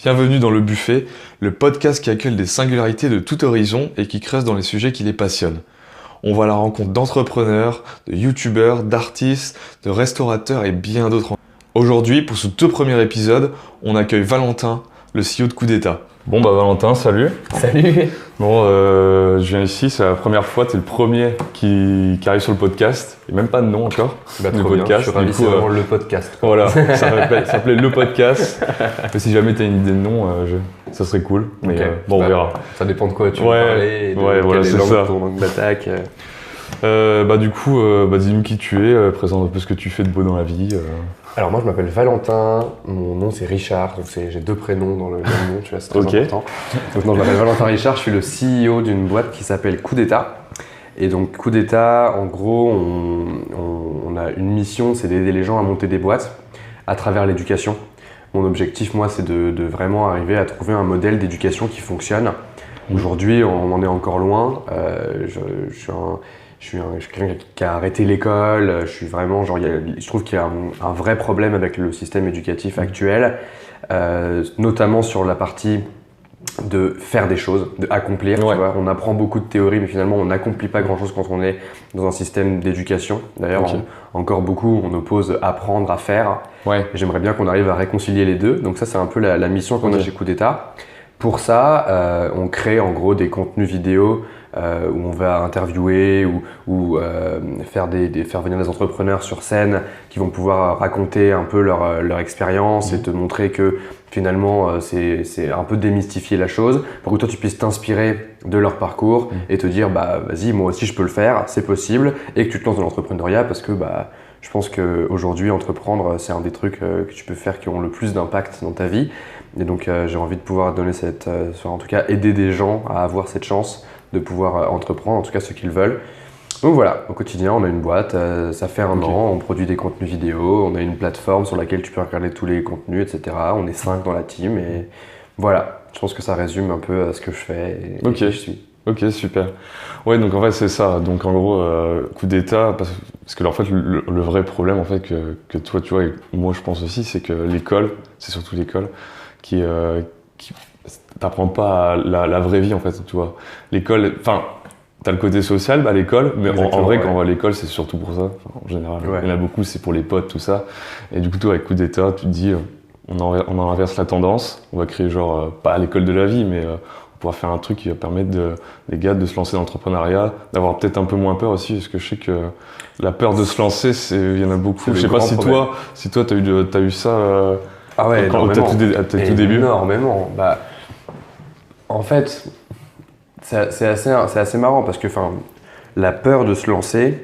Bienvenue dans Le Buffet, le podcast qui accueille des singularités de tout horizon et qui creuse dans les sujets qui les passionnent. On va à la rencontre d'entrepreneurs, de youtubeurs, d'artistes, de restaurateurs et bien d'autres. Aujourd'hui, pour ce tout premier épisode, on accueille Valentin, le CEO de Coup d'État. Bon bah Valentin, salut. Salut. Bon, je viens ici, c'est la première fois, t'es le premier qui arrive sur le podcast. Il n'y a même pas de nom encore. Bah, trop bien, je suis ravi, c'est vraiment le podcast. Voilà, ça s'appelait le podcast. Mais si jamais t'as une idée de nom, ça serait cool. Mais okay. Bon, on verra. Ça dépend de quoi tu veux parler, de voilà, quelle est ça. ton angle d'attaque. Du coup, dis-nous qui tu es, présente un peu ce que tu fais de beau dans la vie. Alors moi je m'appelle Valentin, mon nom c'est Richard, donc j'ai deux prénoms dans le même nom, tu vois, c'est très important. Donc non, je m'appelle Valentin Richard, je suis le CEO d'une boîte qui s'appelle Coup d'État. Et donc Coup d'État, en gros, on a une mission, c'est d'aider les gens à monter des boîtes à travers l'éducation. Mon objectif, moi, c'est de vraiment arriver à trouver un modèle d'éducation qui fonctionne. Aujourd'hui, on en est encore loin. Je suis quelqu'un qui a arrêté l'école, je trouve qu'il y a un vrai problème avec le système éducatif actuel, notamment sur la partie de faire des choses, d'accomplir. Ouais. Tu vois, on apprend beaucoup de théories, mais finalement on n'accomplit pas grand-chose quand on est dans un système d'éducation. D'ailleurs, encore beaucoup, on oppose apprendre à faire. Ouais. Et j'aimerais bien qu'on arrive à réconcilier les deux. Donc ça, c'est un peu la mission qu'on a chez Coup d'État. Pour ça, on crée en gros des contenus vidéo où on va interviewer ou faire venir des entrepreneurs sur scène qui vont pouvoir raconter un peu leur expérience et te montrer que finalement c'est un peu démystifier la chose pour que toi tu puisses t'inspirer de leur parcours et te dire bah vas-y, moi aussi je peux le faire, c'est possible, et que tu te lances dans l'entrepreneuriat parce que je pense qu'aujourd'hui entreprendre c'est un des trucs que tu peux faire qui ont le plus d'impact dans ta vie. Et donc j'ai envie de pouvoir donner en tout cas aider des gens à avoir cette chance de pouvoir entreprendre, en tout cas ceux qui le veulent. Donc voilà, au quotidien on a une boîte, ça fait un an, on produit des contenus vidéo, on a une plateforme sur laquelle tu peux regarder tous les contenus, etc. On est 5 dans la team et voilà, je pense que ça résume un peu ce que je fais et qui je suis. Ok, super. Ouais, donc en fait c'est ça. Donc en gros, Coup d'État, parce que en fait le vrai problème en fait que toi tu vois et moi je pense aussi, c'est que l'école, c'est surtout l'école qui t'apprend pas la vraie vie en fait, tu vois. L'école, enfin, t'as le côté social à l'école, mais en vrai quand on va à l'école c'est surtout pour ça. Enfin, en général, il y en a beaucoup, c'est pour les potes, tout ça. Et du coup toi avec Coup d'État, tu te dis, on en inverse la tendance, on va créer genre, pas l'école de la vie, mais on pourra faire un truc qui va permettre les gars de se lancer dans l'entrepreneuriat, d'avoir peut-être un peu moins peur aussi, parce que je sais que la peur de se lancer, il y en a beaucoup. Je sais pas si toi t'as eu ça quand t'as tout début. Énormément. En fait, c'est assez marrant parce que la peur de se lancer,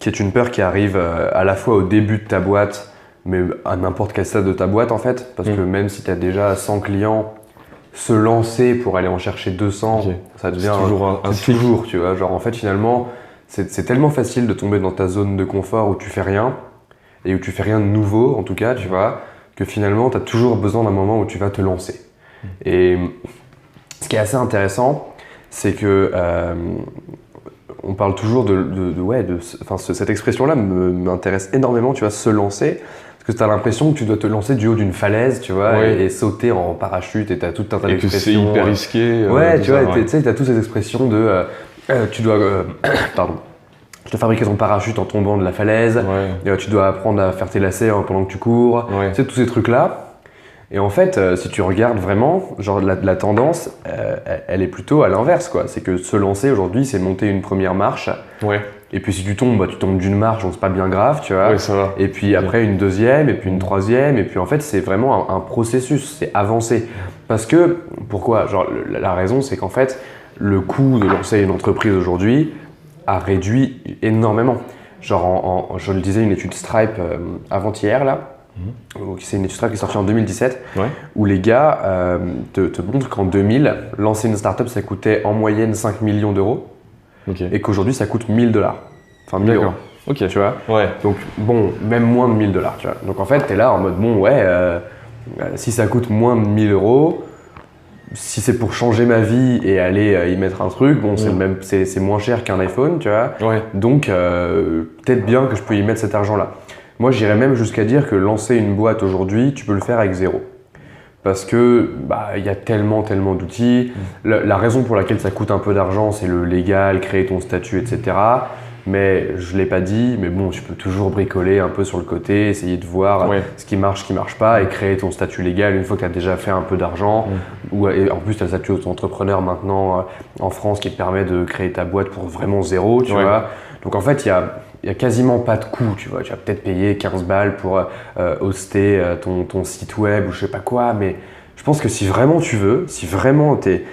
qui est une peur qui arrive à la fois au début de ta boîte, mais à n'importe quel stade de ta boîte en fait, parce que même si tu as déjà 100 clients, se lancer pour aller en chercher 200, ça devient toujours, tu vois. Genre en fait finalement, c'est tellement facile de tomber dans ta zone de confort où tu fais rien, et où tu fais rien de nouveau en tout cas, tu vois, que finalement tu as toujours besoin d'un moment où tu vas te lancer. Et ce qui est assez intéressant, c'est que on parle toujours cette expression-là m'intéresse énormément, tu vois, se lancer. Parce que tu as l'impression que tu dois te lancer du haut d'une falaise, tu vois, et sauter en parachute, et tu as tout un tas d'expressions. Et que c'est hyper risqué. Tu vois, tu sais, tu as toutes ces expressions de tu dois fabriquer ton parachute en tombant de la falaise, tu dois apprendre à faire tes lacets pendant que tu cours, tu sais, tous ces trucs-là. Et en fait, si tu regardes vraiment, genre la tendance, elle est plutôt à l'inverse, quoi. C'est que se lancer aujourd'hui, c'est monter une première marche. Ouais. Et puis si tu tombes, tu tombes d'une marche, donc c'est pas bien grave, tu vois. Ouais, ça va. Et puis après une deuxième, et puis une troisième, et puis en fait c'est vraiment un processus, c'est avancé. Parce que, pourquoi ? Genre la raison, c'est qu'en fait, le coût de lancer une entreprise aujourd'hui a réduit énormément. Genre je le disais, une étude Stripe avant-hier là, c'est une étude Stripe qui est sortie en 2017, où les gars te montrent qu'en 2000, lancer une startup ça coûtait en moyenne 5 millions d'euros. Et qu'aujourd'hui ça coûte 1000 $. Enfin 1000 euros. Ok. Tu vois. Ouais. Donc bon, même moins de 1000 $, tu vois. Donc en fait, t'es là en mode si ça coûte moins de 1000 euros, si c'est pour changer ma vie et aller y mettre un truc, bon, c'est moins cher qu'un iPhone, tu vois. Ouais. Donc peut-être bien que je peux y mettre cet argent-là. Moi, j'irais même jusqu'à dire que lancer une boîte aujourd'hui, tu peux le faire avec zéro. Parce que il y a tellement d'outils. La raison pour laquelle ça coûte un peu d'argent, c'est le légal, créer ton statut, etc. Mais je ne l'ai pas dit, mais bon, tu peux toujours bricoler un peu sur le côté, essayer de voir ce qui marche pas et créer ton statut légal une fois que tu as déjà fait un peu d'argent. Et en plus, tu as le statut d'auto-entrepreneur maintenant en France qui te permet de créer ta boîte pour vraiment zéro, tu vois. Donc en fait, il y a quasiment pas de coût, tu vois. Tu vas peut-être payer 15 balles pour hoster ton site web ou je sais pas quoi, mais je pense que si vraiment tu veux, si vraiment t'es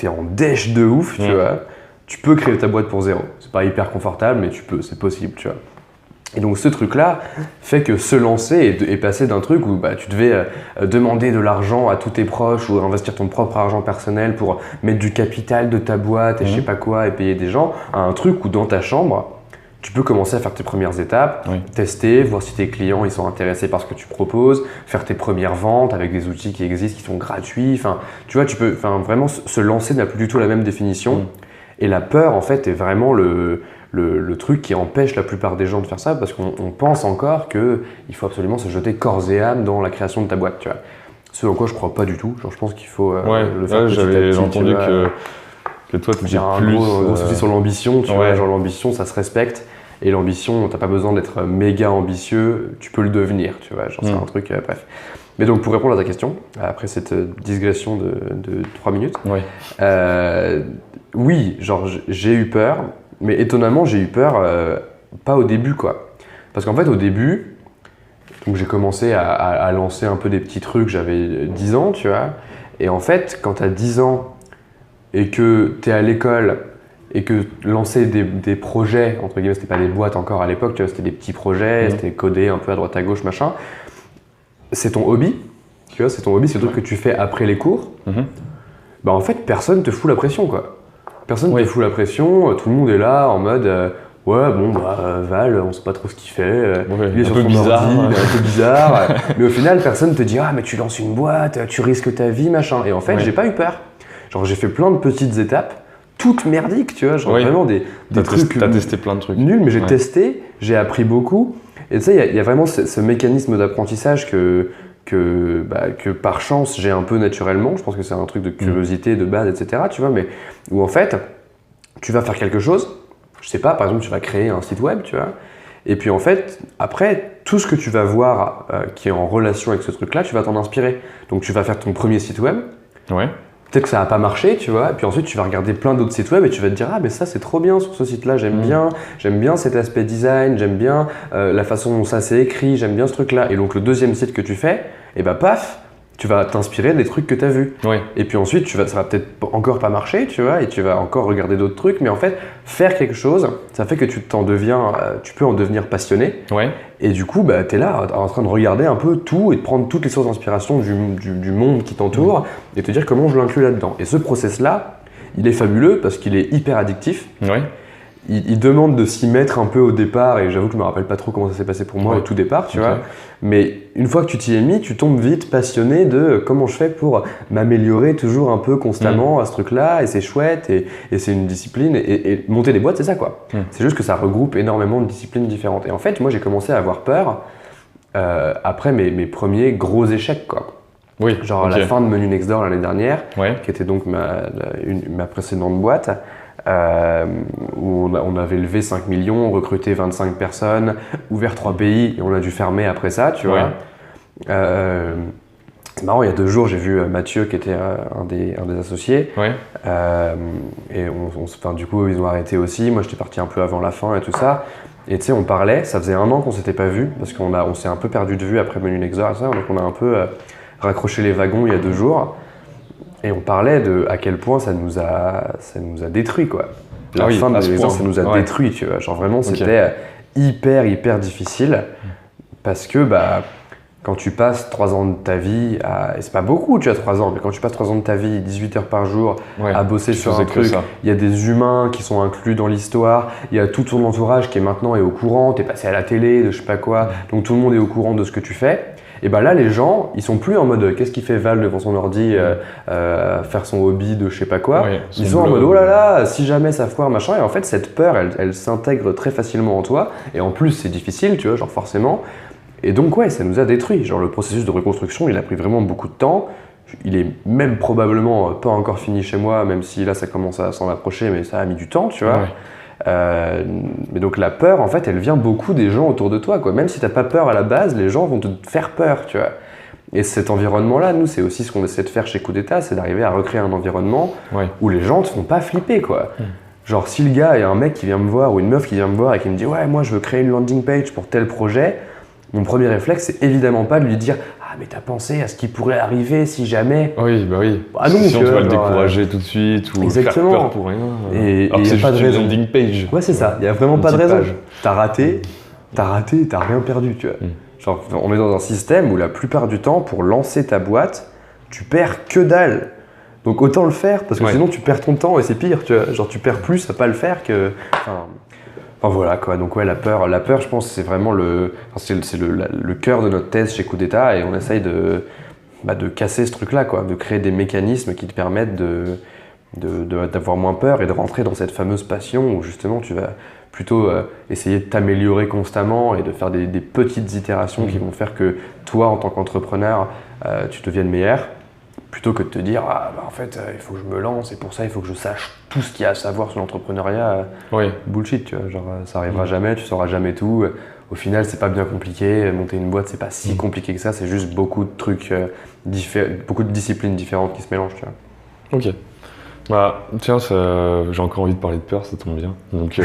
en dèche de ouf, tu vois, tu peux créer ta boîte pour zéro. C'est pas hyper confortable, mais tu peux, c'est possible, tu vois. Et donc ce truc-là fait que se lancer et passer d'un truc où tu devais demander de l'argent à tous tes proches ou investir ton propre argent personnel pour mettre du capital de ta boîte et je sais pas quoi et payer des gens, à un truc où dans ta chambre, tu peux commencer à faire tes premières étapes, tester, voir si tes clients ils sont intéressés par ce que tu proposes, faire tes premières ventes avec des outils qui existent, qui sont gratuits. Enfin, tu vois, tu peux vraiment se lancer n'a plus du tout la même définition. Et la peur, en fait, est vraiment le truc qui empêche la plupart des gens de faire ça parce qu'on pense encore qu'il faut absolument se jeter corps et âme dans la création de ta boîte, tu vois. Ce en quoi je crois pas du tout. Genre, je pense qu'il faut le faire petit à petit. J'ai entendu que toi, tu j'ai un gros souci sur l'ambition, tu vois. Genre, l'ambition, ça se respecte. Et l'ambition, t'as pas besoin d'être méga ambitieux, tu peux le devenir, tu vois. Genre, c'est un truc, bref. Mais donc, pour répondre à ta question, après cette digression de 3 minutes, oui, genre, j'ai eu peur, mais étonnamment, j'ai eu peur pas au début, quoi. Parce qu'en fait, au début, donc j'ai commencé à lancer un peu des petits trucs, j'avais 10 ans, tu vois. Et en fait, quand t'as 10 ans et que t'es à l'école et que lancer des projets, entre guillemets, c'était pas des boîtes encore à l'époque, tu vois, c'était des petits projets, c'était codé un peu à droite à gauche, machin. C'est ton hobby, tu vois, c'est ton hobby, c'est le truc que tu fais après les cours. En fait, personne te fout la pression, quoi. Personne te fout la pression, tout le monde est là en mode Val, on sait pas trop ce qu'il fait, il est sur son ordi, il est un peu bizarre. Mais au final, personne te dit mais tu lances une boîte, tu risques ta vie, machin. Et en fait, j'ai pas eu peur. Genre, j'ai fait plein de petites étapes, toutes merdiques, tu vois, genre vraiment des trucs. T'as testé plein de trucs. Nuls, mais j'ai testé, j'ai appris beaucoup. Et tu sais, il y a vraiment ce mécanisme d'apprentissage que par chance j'ai un peu naturellement. Je pense que c'est un truc de curiosité de base, etc. Tu vois, mais où en fait, tu vas faire quelque chose. Je sais pas, par exemple, tu vas créer un site web, tu vois. Et puis en fait, après, tout ce que tu vas voir qui est en relation avec ce truc-là, tu vas t'en inspirer. Donc tu vas faire ton premier site web. Peut-être que ça va pas marché, tu vois, et puis ensuite tu vas regarder plein d'autres sites web et tu vas te dire mais ça c'est trop bien sur ce site-là, j'aime bien cet aspect design, j'aime bien la façon dont ça s'est écrit, j'aime bien ce truc-là. Et donc le deuxième site que tu fais, et paf, tu vas t'inspirer des trucs que tu as vus. Et puis ensuite ça va peut-être encore pas marcher, tu vois, et tu vas encore regarder d'autres trucs, mais en fait faire quelque chose, ça fait que tu peux en devenir passionné. Et du coup, tu es là en train de regarder un peu tout et de prendre toutes les sources d'inspiration du monde qui t'entoure et te dire comment je l'inclus là-dedans. Et ce process-là, il est fabuleux parce qu'il est hyper addictif. Il demande de s'y mettre un peu au départ et j'avoue que je me rappelle pas trop comment ça s'est passé pour moi au tout départ, tu vois. Mais une fois que tu t'y es mis, tu tombes vite passionné de comment je fais pour m'améliorer toujours un peu constamment à ce truc-là et c'est chouette et c'est une discipline et monter des boîtes, c'est ça quoi. C'est juste que ça regroupe énormément de disciplines différentes. Et en fait, moi j'ai commencé à avoir peur après mes premiers gros échecs quoi. Genre à la fin de Menu Next Door l'année dernière, qui était donc ma précédente boîte. Où on avait levé 5 millions, recruté 25 personnes, ouvert 3 pays et on a dû fermer après ça, tu vois. C'est marrant, il y a 2 jours, j'ai vu Mathieu qui était un des associés. Et du coup, ils ont arrêté aussi. Moi, j'étais parti un peu avant la fin et tout ça. Et tu sais, on parlait, ça faisait 1 an qu'on s'était pas vu parce qu'on s'est un peu perdu de vue après Menu Next Door et ça. Donc, on a un peu raccroché les wagons il y a 2 jours. Et on parlait de à quel point ça nous a détruit quoi. La fin de l'existence, ça nous a détruit, tu vois. Genre vraiment, c'était hyper difficile parce que quand tu passes 3 ans de ta vie et c'est pas beaucoup, tu as 3 ans, mais quand tu passes 3 ans de ta vie, 18 heures par jour à bosser sur un truc, il y a des humains qui sont inclus dans l'histoire, il y a tout ton entourage qui maintenant est au courant, t'es passé à la télé, de je sais pas quoi, donc tout le monde est au courant de ce que tu fais. Et là, les gens, ils sont plus en mode qu'est-ce qu'il fait Val devant son ordi, faire son hobby de je sais pas quoi. Ils sont en mode oh là là, si jamais ça foire, machin. Et en fait, cette peur, elle s'intègre très facilement en toi. Et en plus, c'est difficile, tu vois, genre forcément. Et donc ouais, ça nous a détruit. Genre le processus de reconstruction, il a pris vraiment beaucoup de temps. Il est même probablement pas encore fini chez moi, même si là ça commence à s'en approcher, mais ça a mis du temps, tu vois. Mais donc la peur, en fait, elle vient beaucoup des gens autour de toi, quoi. Même si t'as pas peur à la base, les gens vont te faire peur, tu vois. Et cet environnement-là, nous, c'est aussi ce qu'on essaie de faire chez Coup d'État, c'est d'arriver à recréer un environnement où les gens te font pas flipper, quoi. Genre si le gars, il y a un mec qui vient me voir ou une meuf qui vient me voir et qui me dit « Ouais, moi je veux créer une landing page pour tel projet », mon premier réflexe, c'est évidemment pas de lui dire « Ah, mais t'as pensé à ce qui pourrait arriver si jamais ?» Oui, bah oui. Ah non, sinon, tu vas le décourager tout de suite ou faire peur pour rien. Et alors que c'est pas de juste raison. une landing page. Ouais, c'est ça. Il n'y a vraiment Une pas de petite raison. page. T'as raté, t'as rien perdu, tu vois. Genre, on est dans un système où la plupart du temps, pour lancer ta boîte, tu perds que dalle. Donc autant le faire, parce que sinon tu perds ton temps et c'est pire, tu vois. Genre tu perds plus à pas le faire que... Enfin voilà quoi, donc ouais, la peur je pense c'est vraiment le cœur de notre thèse chez Coup d'État et on essaye de casser ce truc-là, quoi, de créer des mécanismes qui te permettent d'avoir moins peur et de rentrer dans cette fameuse passion où justement tu vas plutôt essayer de t'améliorer constamment et de faire des petites itérations qui vont faire que toi en tant qu'entrepreneur tu deviennes meilleur. Plutôt que de te dire, en fait, il faut que je me lance et pour ça, il faut que je sache tout ce qu'il y a à savoir sur l'entrepreneuriat. Bullshit, tu vois. Genre, ça arrivera jamais, tu sauras jamais tout. Au final, c'est pas bien compliqué. Monter une boîte, c'est pas si compliqué que ça. C'est juste beaucoup de trucs, beaucoup de disciplines différentes qui se mélangent, tu vois. Ok. Bah, tiens, j'ai encore envie de parler de peur, ça tombe bien. Donc,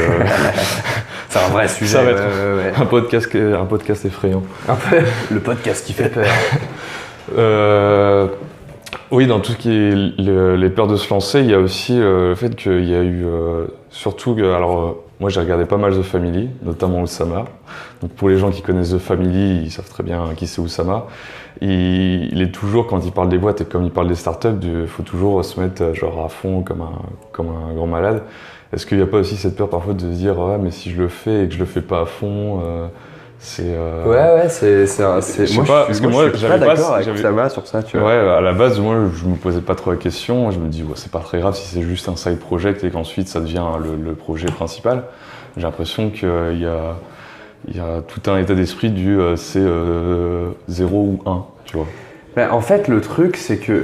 c'est un vrai sujet. Ça va être un podcast effrayant. Un peu le podcast qui fait peur. Oui, dans tout ce qui est les peurs de se lancer, il y a aussi le fait qu'il y a eu surtout moi j'ai regardé pas mal The Family, notamment Oussama. Donc pour les gens qui connaissent The Family, ils savent très bien qui c'est Oussama. Il est toujours, quand il parle des boîtes et comme il parle des startups, il faut toujours se mettre genre à fond comme un grand malade. Est-ce qu'il n'y a pas aussi cette peur parfois de se dire mais si je le fais et que je le fais pas à fond c'est ouais, c'est moi je suis pas d'accord avec Oussama sur ça, tu vois. Ouais, à la base, moi, je me posais pas trop la question. Je me dis, c'est pas très grave si c'est juste un side project et qu'ensuite ça devient le projet principal. J'ai l'impression qu'il y a tout un état d'esprit du c'est 0 ou 1, tu vois. Ben, en fait, le truc, c'est que,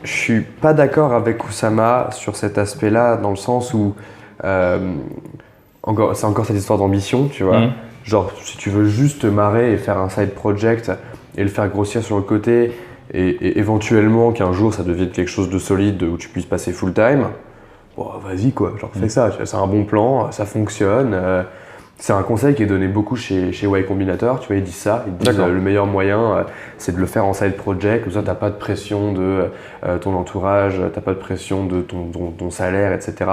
je suis pas d'accord avec Oussama sur cet aspect-là, dans le sens où c'est encore cette histoire d'ambition, tu vois. Genre, si tu veux juste te marrer et faire un side project et le faire grossir sur le côté et éventuellement qu'un jour ça devienne quelque chose de solide où tu puisses passer full time, bon, vas-y quoi, genre fais ça, c'est un bon plan, ça fonctionne. C'est un conseil qui est donné beaucoup chez Y Combinator, tu vois, ils disent ça, ils disent le meilleur moyen c'est de le faire en side project, comme ça t'as pas de pression de ton entourage, t'as pas de pression de ton salaire, etc.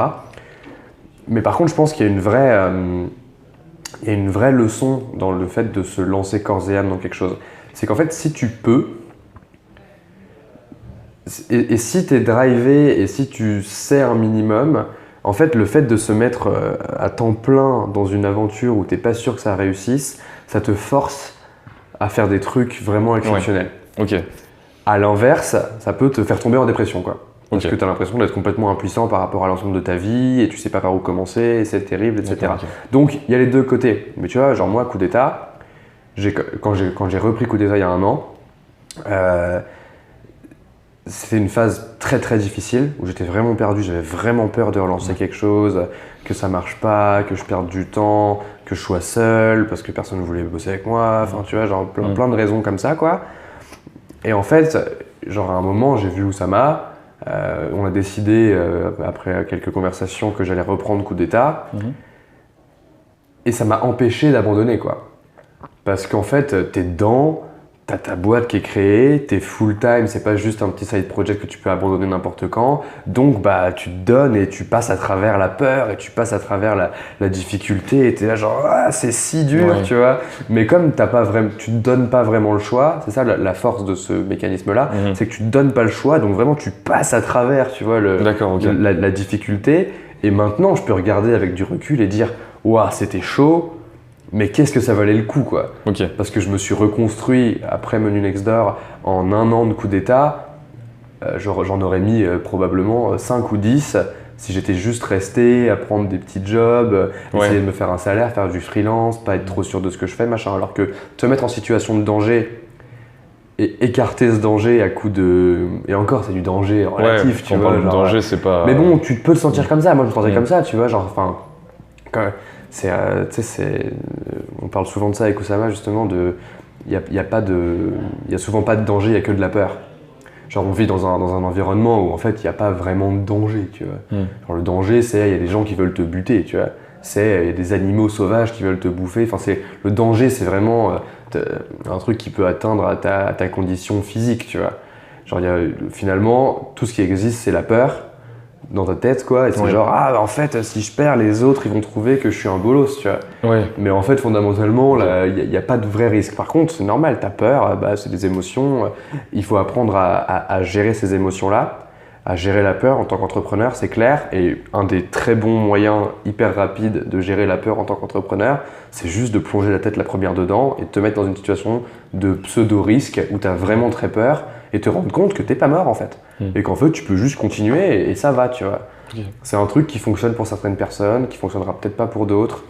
Mais par contre, je pense qu'il y a une vraie leçon dans le fait de se lancer corps et âme dans quelque chose. C'est qu'en fait, si tu peux, et si tu es drivé et si tu sais un minimum, en fait, le fait de se mettre à temps plein dans une aventure où tu n'es pas sûr que ça réussisse, ça te force à faire des trucs vraiment exceptionnels. Ok. À l'inverse, ça peut te faire tomber en dépression, quoi. Parce que tu as l'impression d'être complètement impuissant par rapport à l'ensemble de ta vie et tu sais pas par où commencer et c'est terrible, etc. Donc il y a les deux côtés. Mais tu vois, genre moi, Coup d'État, quand j'ai repris Coup d'État il y a 1 an, c'était une phase très très difficile où j'étais vraiment perdu, j'avais vraiment peur de relancer quelque chose, que ça marche pas, que je perde du temps, que je sois seul parce que personne ne voulait bosser avec moi, enfin tu vois, genre plein de raisons comme ça, quoi. Et en fait, genre à un moment, j'ai vu Oussama. On a décidé, après quelques conversations, que j'allais reprendre Coup d'État. Et ça m'a empêché d'abandonner, quoi. Parce qu'en fait, t'es dedans, t'as ta boîte qui est créée, t'es full time, c'est pas juste un petit side project que tu peux abandonner n'importe quand. Donc, tu te donnes et tu passes à travers la peur et tu passes à travers la difficulté et t'es là genre, c'est si dur, tu vois. Mais comme tu te donnes pas vraiment le choix, c'est ça la force de ce mécanisme-là, c'est que tu te donnes pas le choix, donc vraiment tu passes à travers, tu vois, la difficulté. Et maintenant, je peux regarder avec du recul et dire, c'était chaud. Mais qu'est-ce que ça valait le coup, quoi. Parce que je me suis reconstruit après Menu Next Door en 1 an de Coup d'État. J'en aurais mis probablement 5 ou 10 si j'étais juste resté à prendre des petits jobs, essayer de me faire un salaire, faire du freelance, pas être trop sûr de ce que je fais, machin. Alors que te mettre en situation de danger et écarter ce danger à coup de... Et encore, c'est du danger relatif, tu vois. Genre, danger, c'est pas... Mais bon, tu peux te sentir comme ça. Moi, je me sentais comme ça, tu vois. Genre, enfin... On parle souvent de ça avec Oussama, justement, de... Il y a souvent pas de danger, il y a que de la peur. Genre, on vit dans un environnement où, en fait, il n'y a pas vraiment de danger, tu vois. Genre, le danger, c'est il y a des gens qui veulent te buter, tu vois. Il y a des animaux sauvages qui veulent te bouffer. Enfin, le danger, c'est vraiment un truc qui peut atteindre à ta condition physique, tu vois. Genre, finalement, tout ce qui existe, c'est la peur dans ta tête, quoi. Et c'est genre, en fait, si je perds, les autres, ils vont trouver que je suis un bolos, tu vois. Mais en fait, fondamentalement, il n'y a pas de vrai risque. Par contre, c'est normal, t'as peur, c'est des émotions. Il faut apprendre à gérer ces émotions-là, à gérer la peur en tant qu'entrepreneur, c'est clair. Et un des très bons moyens hyper rapides de gérer la peur en tant qu'entrepreneur, c'est juste de plonger la tête la première dedans et de te mettre dans une situation de pseudo-risque où tu as vraiment très peur et te rendre compte que t'es pas mort en fait. Et qu'en fait, tu peux juste continuer et ça va, tu vois. C'est un truc qui fonctionne pour certaines personnes, qui fonctionnera peut-être pas pour d'autres.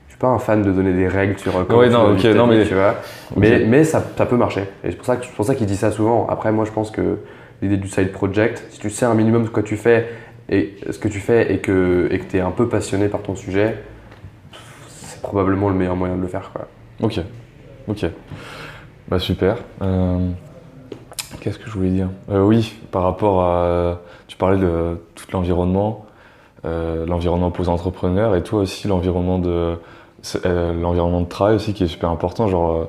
Je suis pas un fan de donner des règles sur comment tu vois. Mais ça peut marcher. Et c'est pour ça qu'il dit ça souvent. Après, moi, je pense que l'idée du side project, si tu sais un minimum ce que tu fais et que tu es un peu passionné par ton sujet, c'est probablement le meilleur moyen de le faire, quoi. Ok. Bah super. Qu'est-ce que je voulais dire? Oui, par rapport à... Tu parlais de tout l'environnement, l'environnement pour les entrepreneurs et toi aussi l'environnement de travail aussi qui est super important. Genre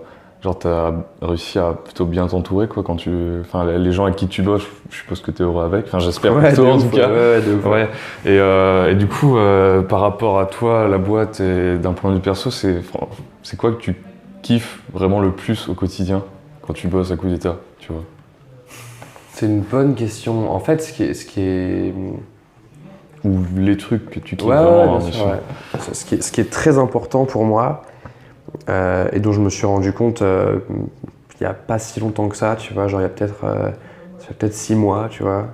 tu as réussi à plutôt bien t'entourer quoi, quand les gens avec qui tu bosses, je suppose que tu es heureux avec. Enfin, j'espère pour toi en tout cas. Ouais. Et du coup, par rapport à toi, la boîte et d'un point de vue perso, c'est quoi que tu kiffes vraiment le plus au quotidien quand tu bosses à Coup d'État, tu vois? C'est une bonne question. En fait, ce qui est... Ou les trucs que tu kiffes vraiment. Bien sûr, Ce qui est très important pour moi, et dont je me suis rendu compte il n'y a pas si longtemps que ça, tu vois, genre il y a ça fait peut-être 6 mois, tu vois.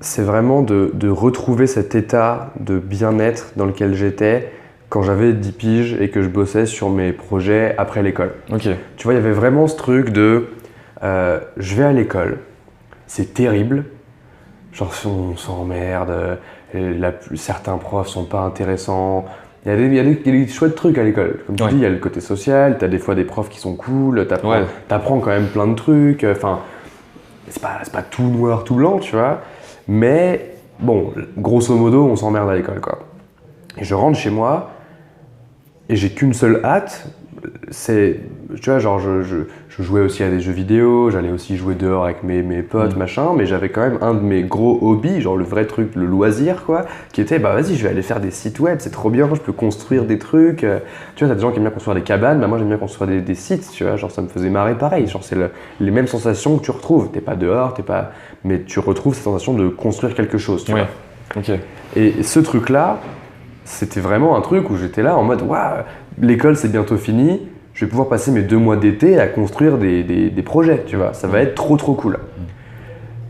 C'est vraiment de retrouver cet état de bien-être dans lequel j'étais quand j'avais 10 piges et que je bossais sur mes projets après l'école. Tu vois, il y avait vraiment ce truc de je vais à l'école, c'est terrible, genre on s'emmerde, certains profs sont pas intéressants. Il y a des chouettes trucs à l'école. Comme tu dis, il y a le côté social, tu as des fois des profs qui sont cool, t'apprends quand même plein de trucs. Enfin, c'est pas tout noir, tout blanc, tu vois. Mais bon, grosso modo, on s'emmerde à l'école, quoi. Et je rentre chez moi et j'ai qu'une seule hâte, c'est, tu vois, genre je jouais aussi à des jeux vidéo, j'allais aussi jouer dehors avec mes potes, machin, mais j'avais quand même un de mes gros hobbies, genre le vrai truc, le loisir, quoi, qui était, vas-y, je vais aller faire des sites web, c'est trop bien, je peux construire des trucs. Tu vois, t'as des gens qui aiment bien construire des cabanes, moi j'aime bien construire des sites, tu vois, genre ça me faisait marrer pareil, genre c'est les mêmes sensations que tu retrouves, t'es pas dehors, mais tu retrouves cette sensation de construire quelque chose, tu vois. Et ce truc-là, c'était vraiment un truc où j'étais là en mode, waouh, l'école c'est bientôt fini, je vais pouvoir passer mes 2 mois d'été à construire des projets, tu vois, ça va être trop cool.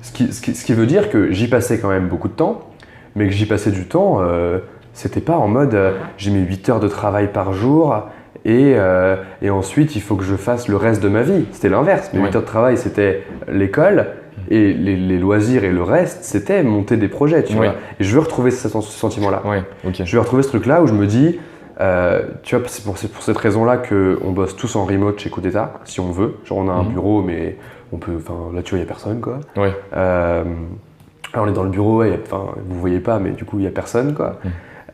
Ce qui veut dire que j'y passais quand même beaucoup de temps, mais que j'y passais du temps, c'était pas en mode j'ai mes 8 heures de travail par jour et ensuite il faut que je fasse le reste de ma vie. C'était l'inverse, mes 8 heures de travail c'était l'école et les loisirs et le reste c'était monter des projets, tu vois. Et je veux retrouver ce sentiment-là. Je veux retrouver ce truc-là où je me dis, tu vois, c'est pour cette raison-là qu'on bosse tous en remote chez Coup d'État, si on veut. Genre on a un bureau, mais on peut, là tu vois, il n'y a personne, quoi. Alors on est dans le bureau, vous voyez pas, mais du coup il n'y a personne, quoi.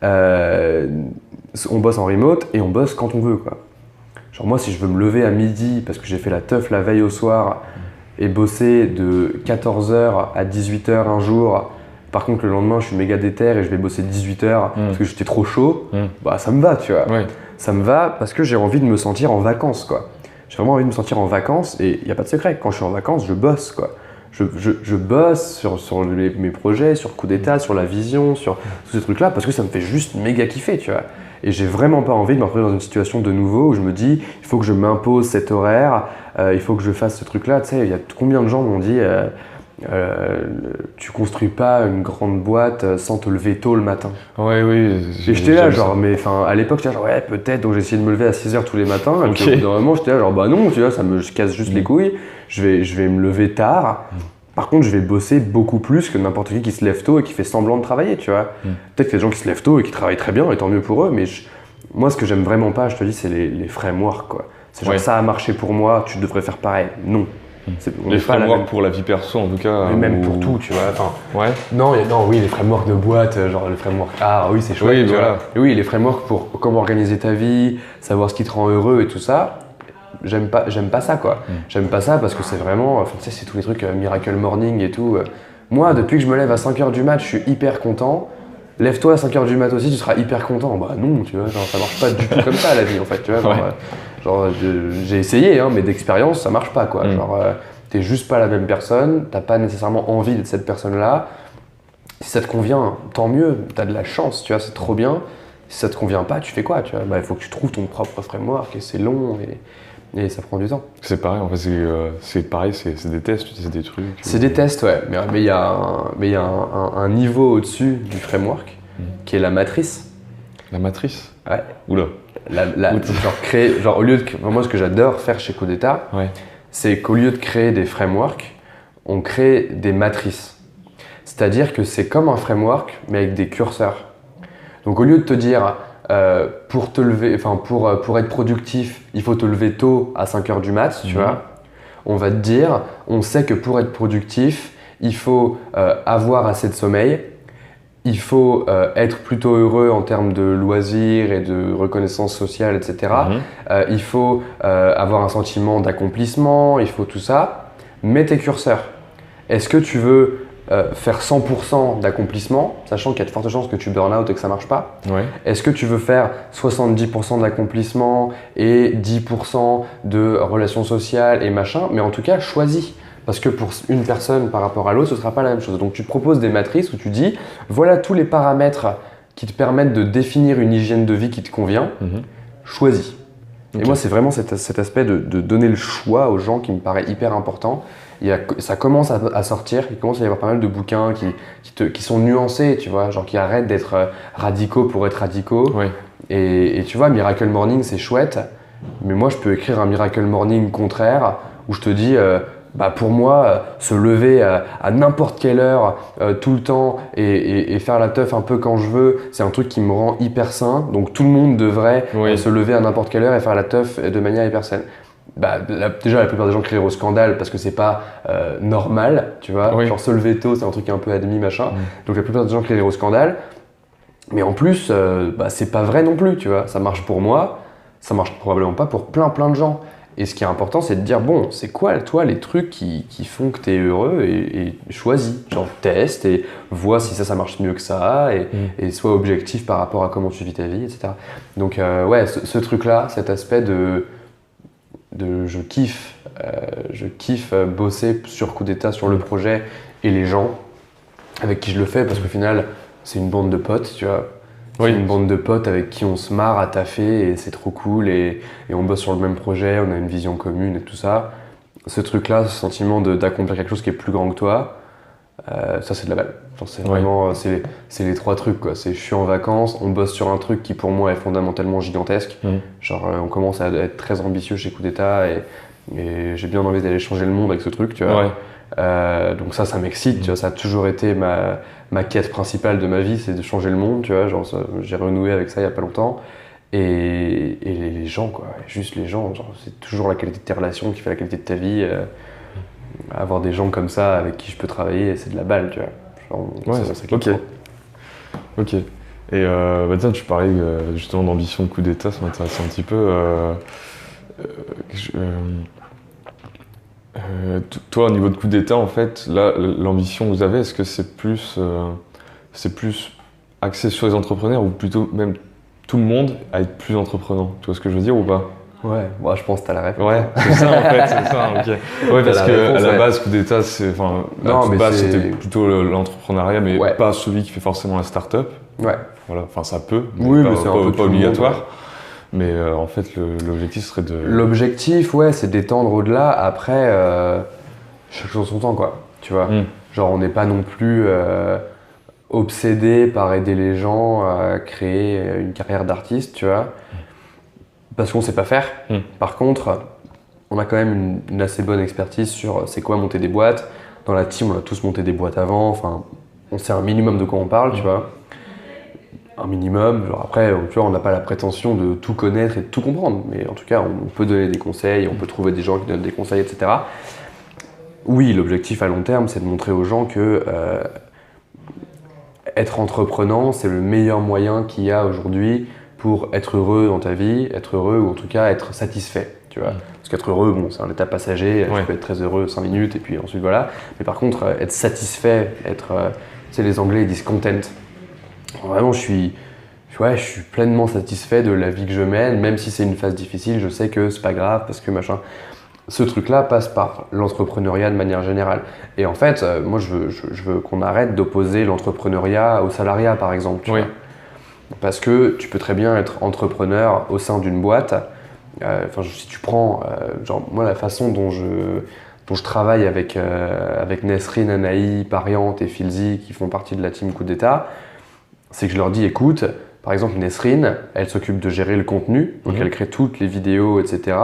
On bosse en remote et on bosse quand on veut, quoi. Genre moi, si je veux me lever à midi parce que j'ai fait la teuf la veille au soir et bosser de 14h à 18h un jour, par contre le lendemain je suis méga déter et je vais bosser 18h parce que j'étais trop chaud, ça me va, tu vois. Ça me va parce que j'ai envie de me sentir en vacances, quoi. J'ai vraiment envie de me sentir en vacances et il n'y a pas de secret, quand je suis en vacances, je bosse, quoi. Je bosse sur mes projets, sur Coup d'État, sur la vision, sur tous ces trucs-là parce que ça me fait juste méga kiffer, tu vois. Et j'ai vraiment pas envie de me retrouver dans une situation de nouveau où je me dis il faut que je m'impose cet horaire, il faut que je fasse ce truc-là. Tu sais, il y a combien de gens m'ont dit tu construis pas une grande boîte sans te lever tôt le matin. Ouais, oui. Et j'étais là, genre, mais enfin, à l'époque, j'étais là, genre, ouais, peut-être, donc j'ai essayé de me lever à 6h tous les matins. Et puis au bout d'un moment, j'étais là, genre, bah non, tu vois, ça me casse juste les couilles. Je vais me lever tard. Par contre, je vais bosser beaucoup plus que n'importe qui se lève tôt et qui fait semblant de travailler, tu vois. Peut-être qu'il y a des gens qui se lèvent tôt et qui travaillent très bien, et tant mieux pour eux, mais moi, ce que j'aime vraiment pas, je te dis, c'est les frameworks, quoi. C'est genre, ça a marché pour moi, tu devrais faire pareil. Non. Les frameworks pour la vie perso, en tout cas. Mais même pour tout, tu vois. Enfin, ouais. Non, oui, les frameworks de boîte, genre les frameworks art, oui, c'est chouette. Oui, voilà. Oui, les frameworks pour comment organiser ta vie, savoir ce qui te rend heureux et tout ça. J'aime pas ça, quoi. J'aime pas ça parce que c'est vraiment, tu sais, c'est tous les trucs Miracle Morning et tout. Moi, depuis que je me lève à 5h du mat, je suis hyper content. Lève-toi à 5h du mat aussi, tu seras hyper content. Bah non, tu vois, genre, ça marche pas du tout comme ça la vie, en fait, tu vois. Genre, j'ai essayé, hein, mais d'expérience, ça marche pas, quoi. Genre, t'es juste pas la même personne, t'as pas nécessairement envie d'être cette personne-là. Si ça te convient, tant mieux, t'as de la chance, tu vois, c'est trop bien. Si ça te convient pas, tu fais quoi, tu vois. Bah, il faut que tu trouves ton propre framework et c'est long et ça prend du temps. C'est pareil, en fait, c'est pareil, c'est des tests, c'est des trucs. C'est des tests, ouais, mais il y a un niveau au-dessus du framework qui est la matrice. La matrice? Ouais. Oula. Genre, au lieu de, moi, ce que j'adore faire chez Codeta, c'est qu'au lieu de créer des frameworks, on crée des matrices. C'est-à-dire que c'est comme un framework, mais avec des curseurs. Donc, au lieu de te dire, pour te lever, pour être productif, il faut te lever tôt à 5h du mat, tu vois, on va te dire, on sait que pour être productif, il faut avoir assez de sommeil, il faut être plutôt heureux en termes de loisirs et de reconnaissance sociale, etc. Il faut avoir un sentiment d'accomplissement, il faut tout ça. Mets tes curseurs. Est-ce que tu veux faire 100% d'accomplissement, sachant qu'il y a de fortes chances que tu burn out et que ça marche pas? Est-ce que tu veux faire 70% d'accomplissement et 10% de relations sociales et machin? Mais en tout cas, choisis. Parce que pour une personne par rapport à l'autre, ce ne sera pas la même chose. Donc tu te proposes des matrices où tu dis, voilà tous les paramètres qui te permettent de définir une hygiène de vie qui te convient, choisis. Et moi, c'est vraiment cet aspect de donner le choix aux gens qui me paraît hyper important. Ça commence à sortir, il commence à y avoir pas mal de bouquins qui sont nuancés, tu vois, genre qui arrêtent d'être radicaux pour être radicaux. Et tu vois, Miracle Morning, c'est chouette, mais moi, je peux écrire un Miracle Morning contraire où je te dis... bah pour moi, se lever à n'importe quelle heure, tout le temps, et faire la teuf un peu quand je veux, c'est un truc qui me rend hyper sain. Donc tout le monde devrait se lever à n'importe quelle heure et faire la teuf de manière hyper saine. Bah, déjà, la plupart des gens crient au scandale parce que c'est pas normal, tu vois. Genre se lever tôt, c'est un truc un peu admis, machin. Donc la plupart des gens crient au scandale. Mais en plus, bah, c'est pas vrai non plus, tu vois. Ça marche pour moi, ça marche probablement pas pour plein de gens. Et ce qui est important, c'est de dire, bon, c'est quoi, toi, les trucs qui font que tu es heureux et choisis. Genre, teste et vois si ça marche mieux que ça et sois objectif par rapport à comment tu vis ta vie, etc. Donc, ouais, ce truc-là, cet aspect de je kiffe bosser sur Codeta, sur le projet et les gens avec qui je le fais parce qu'au final, c'est une bande de potes, tu vois. C'est une bande de potes avec qui on se marre à taffer et c'est trop cool et on bosse sur le même projet, on a une vision commune et tout ça. Ce truc-là, ce sentiment d'accomplir quelque chose qui est plus grand que toi, ça c'est de la balle. C'est vraiment, c'est les trois trucs, quoi. C'est je suis en vacances, on bosse sur un truc qui pour moi est fondamentalement gigantesque. Genre on commence à être très ambitieux chez Codeta et j'ai bien envie d'aller changer le monde avec ce truc, tu vois. Donc ça m'excite, tu vois, ça a toujours été ma quête principale de ma vie, c'est de changer le monde, tu vois, genre j'ai renoué avec ça il y a pas longtemps et les gens, quoi, juste les gens, genre c'est toujours la qualité de tes relations qui fait la qualité de ta vie, avoir des gens comme ça avec qui je peux travailler, c'est de la balle, tu vois. Genre, c'est ok. Et bah tiens, tu parlais justement d'ambition de Codeta, ça m'intéresse un petit peu. Toi, au niveau de Codeta, en fait, là, l'ambition que vous avez, est-ce que c'est plus axé sur les entrepreneurs ou plutôt même tout le monde à être plus entreprenant? Tu vois ce que je veux dire ou pas? Ouais, moi je pense que t'as la réponse. Ouais, c'est ça en fait, c'est ça, ok. Ouais, parce qu'à la base, Codeta, c'était plutôt l'entrepreneuriat, mais pas celui qui fait forcément la start-up. Ouais. Voilà, enfin ça peut, mais c'est un peu pas obligatoire. Mais en fait, l'objectif serait de... L'objectif, ouais, c'est d'étendre au-delà. Après, chaque chose son temps, quoi. tu vois. Genre, on n'est pas non plus obsédé par aider les gens à créer une carrière d'artiste, tu vois, parce qu'on sait pas faire. Par contre, on a quand même une assez bonne expertise sur c'est quoi monter des boîtes. Dans la team, on a tous monté des boîtes avant, enfin, on sait un minimum de quoi on parle, tu vois. Un minimum, genre après, tu vois, on n'a pas la prétention de tout connaître et de tout comprendre, mais en tout cas, on peut donner des conseils, on peut trouver des gens qui donnent des conseils, etc. Oui, l'objectif à long terme, c'est de montrer aux gens que être entreprenant, c'est le meilleur moyen qu'il y a aujourd'hui pour être heureux dans ta vie, être heureux ou en tout cas être satisfait, tu vois. Parce qu'être heureux, bon, c'est un état passager, tu peux être très heureux 5 minutes et puis ensuite voilà. Mais par contre, être satisfait, tu sais, les Anglais ils disent content. Vraiment, je suis pleinement satisfait de la vie que je mène, même si c'est une phase difficile, je sais que c'est pas grave parce que machin. Ce truc-là passe par l'entrepreneuriat de manière générale. Et en fait, moi, je veux qu'on arrête d'opposer l'entrepreneuriat au salariat, par exemple. Tu vois. Parce que tu peux très bien être entrepreneur au sein d'une boîte. Si tu prends, genre, moi, la façon dont je travaille avec Nesrine, Anaï, Pariante et Filzi, qui font partie de la team Coup d'État, c'est que je leur dis, écoute, par exemple, Nesrine, elle s'occupe de gérer le contenu, donc elle crée toutes les vidéos, etc.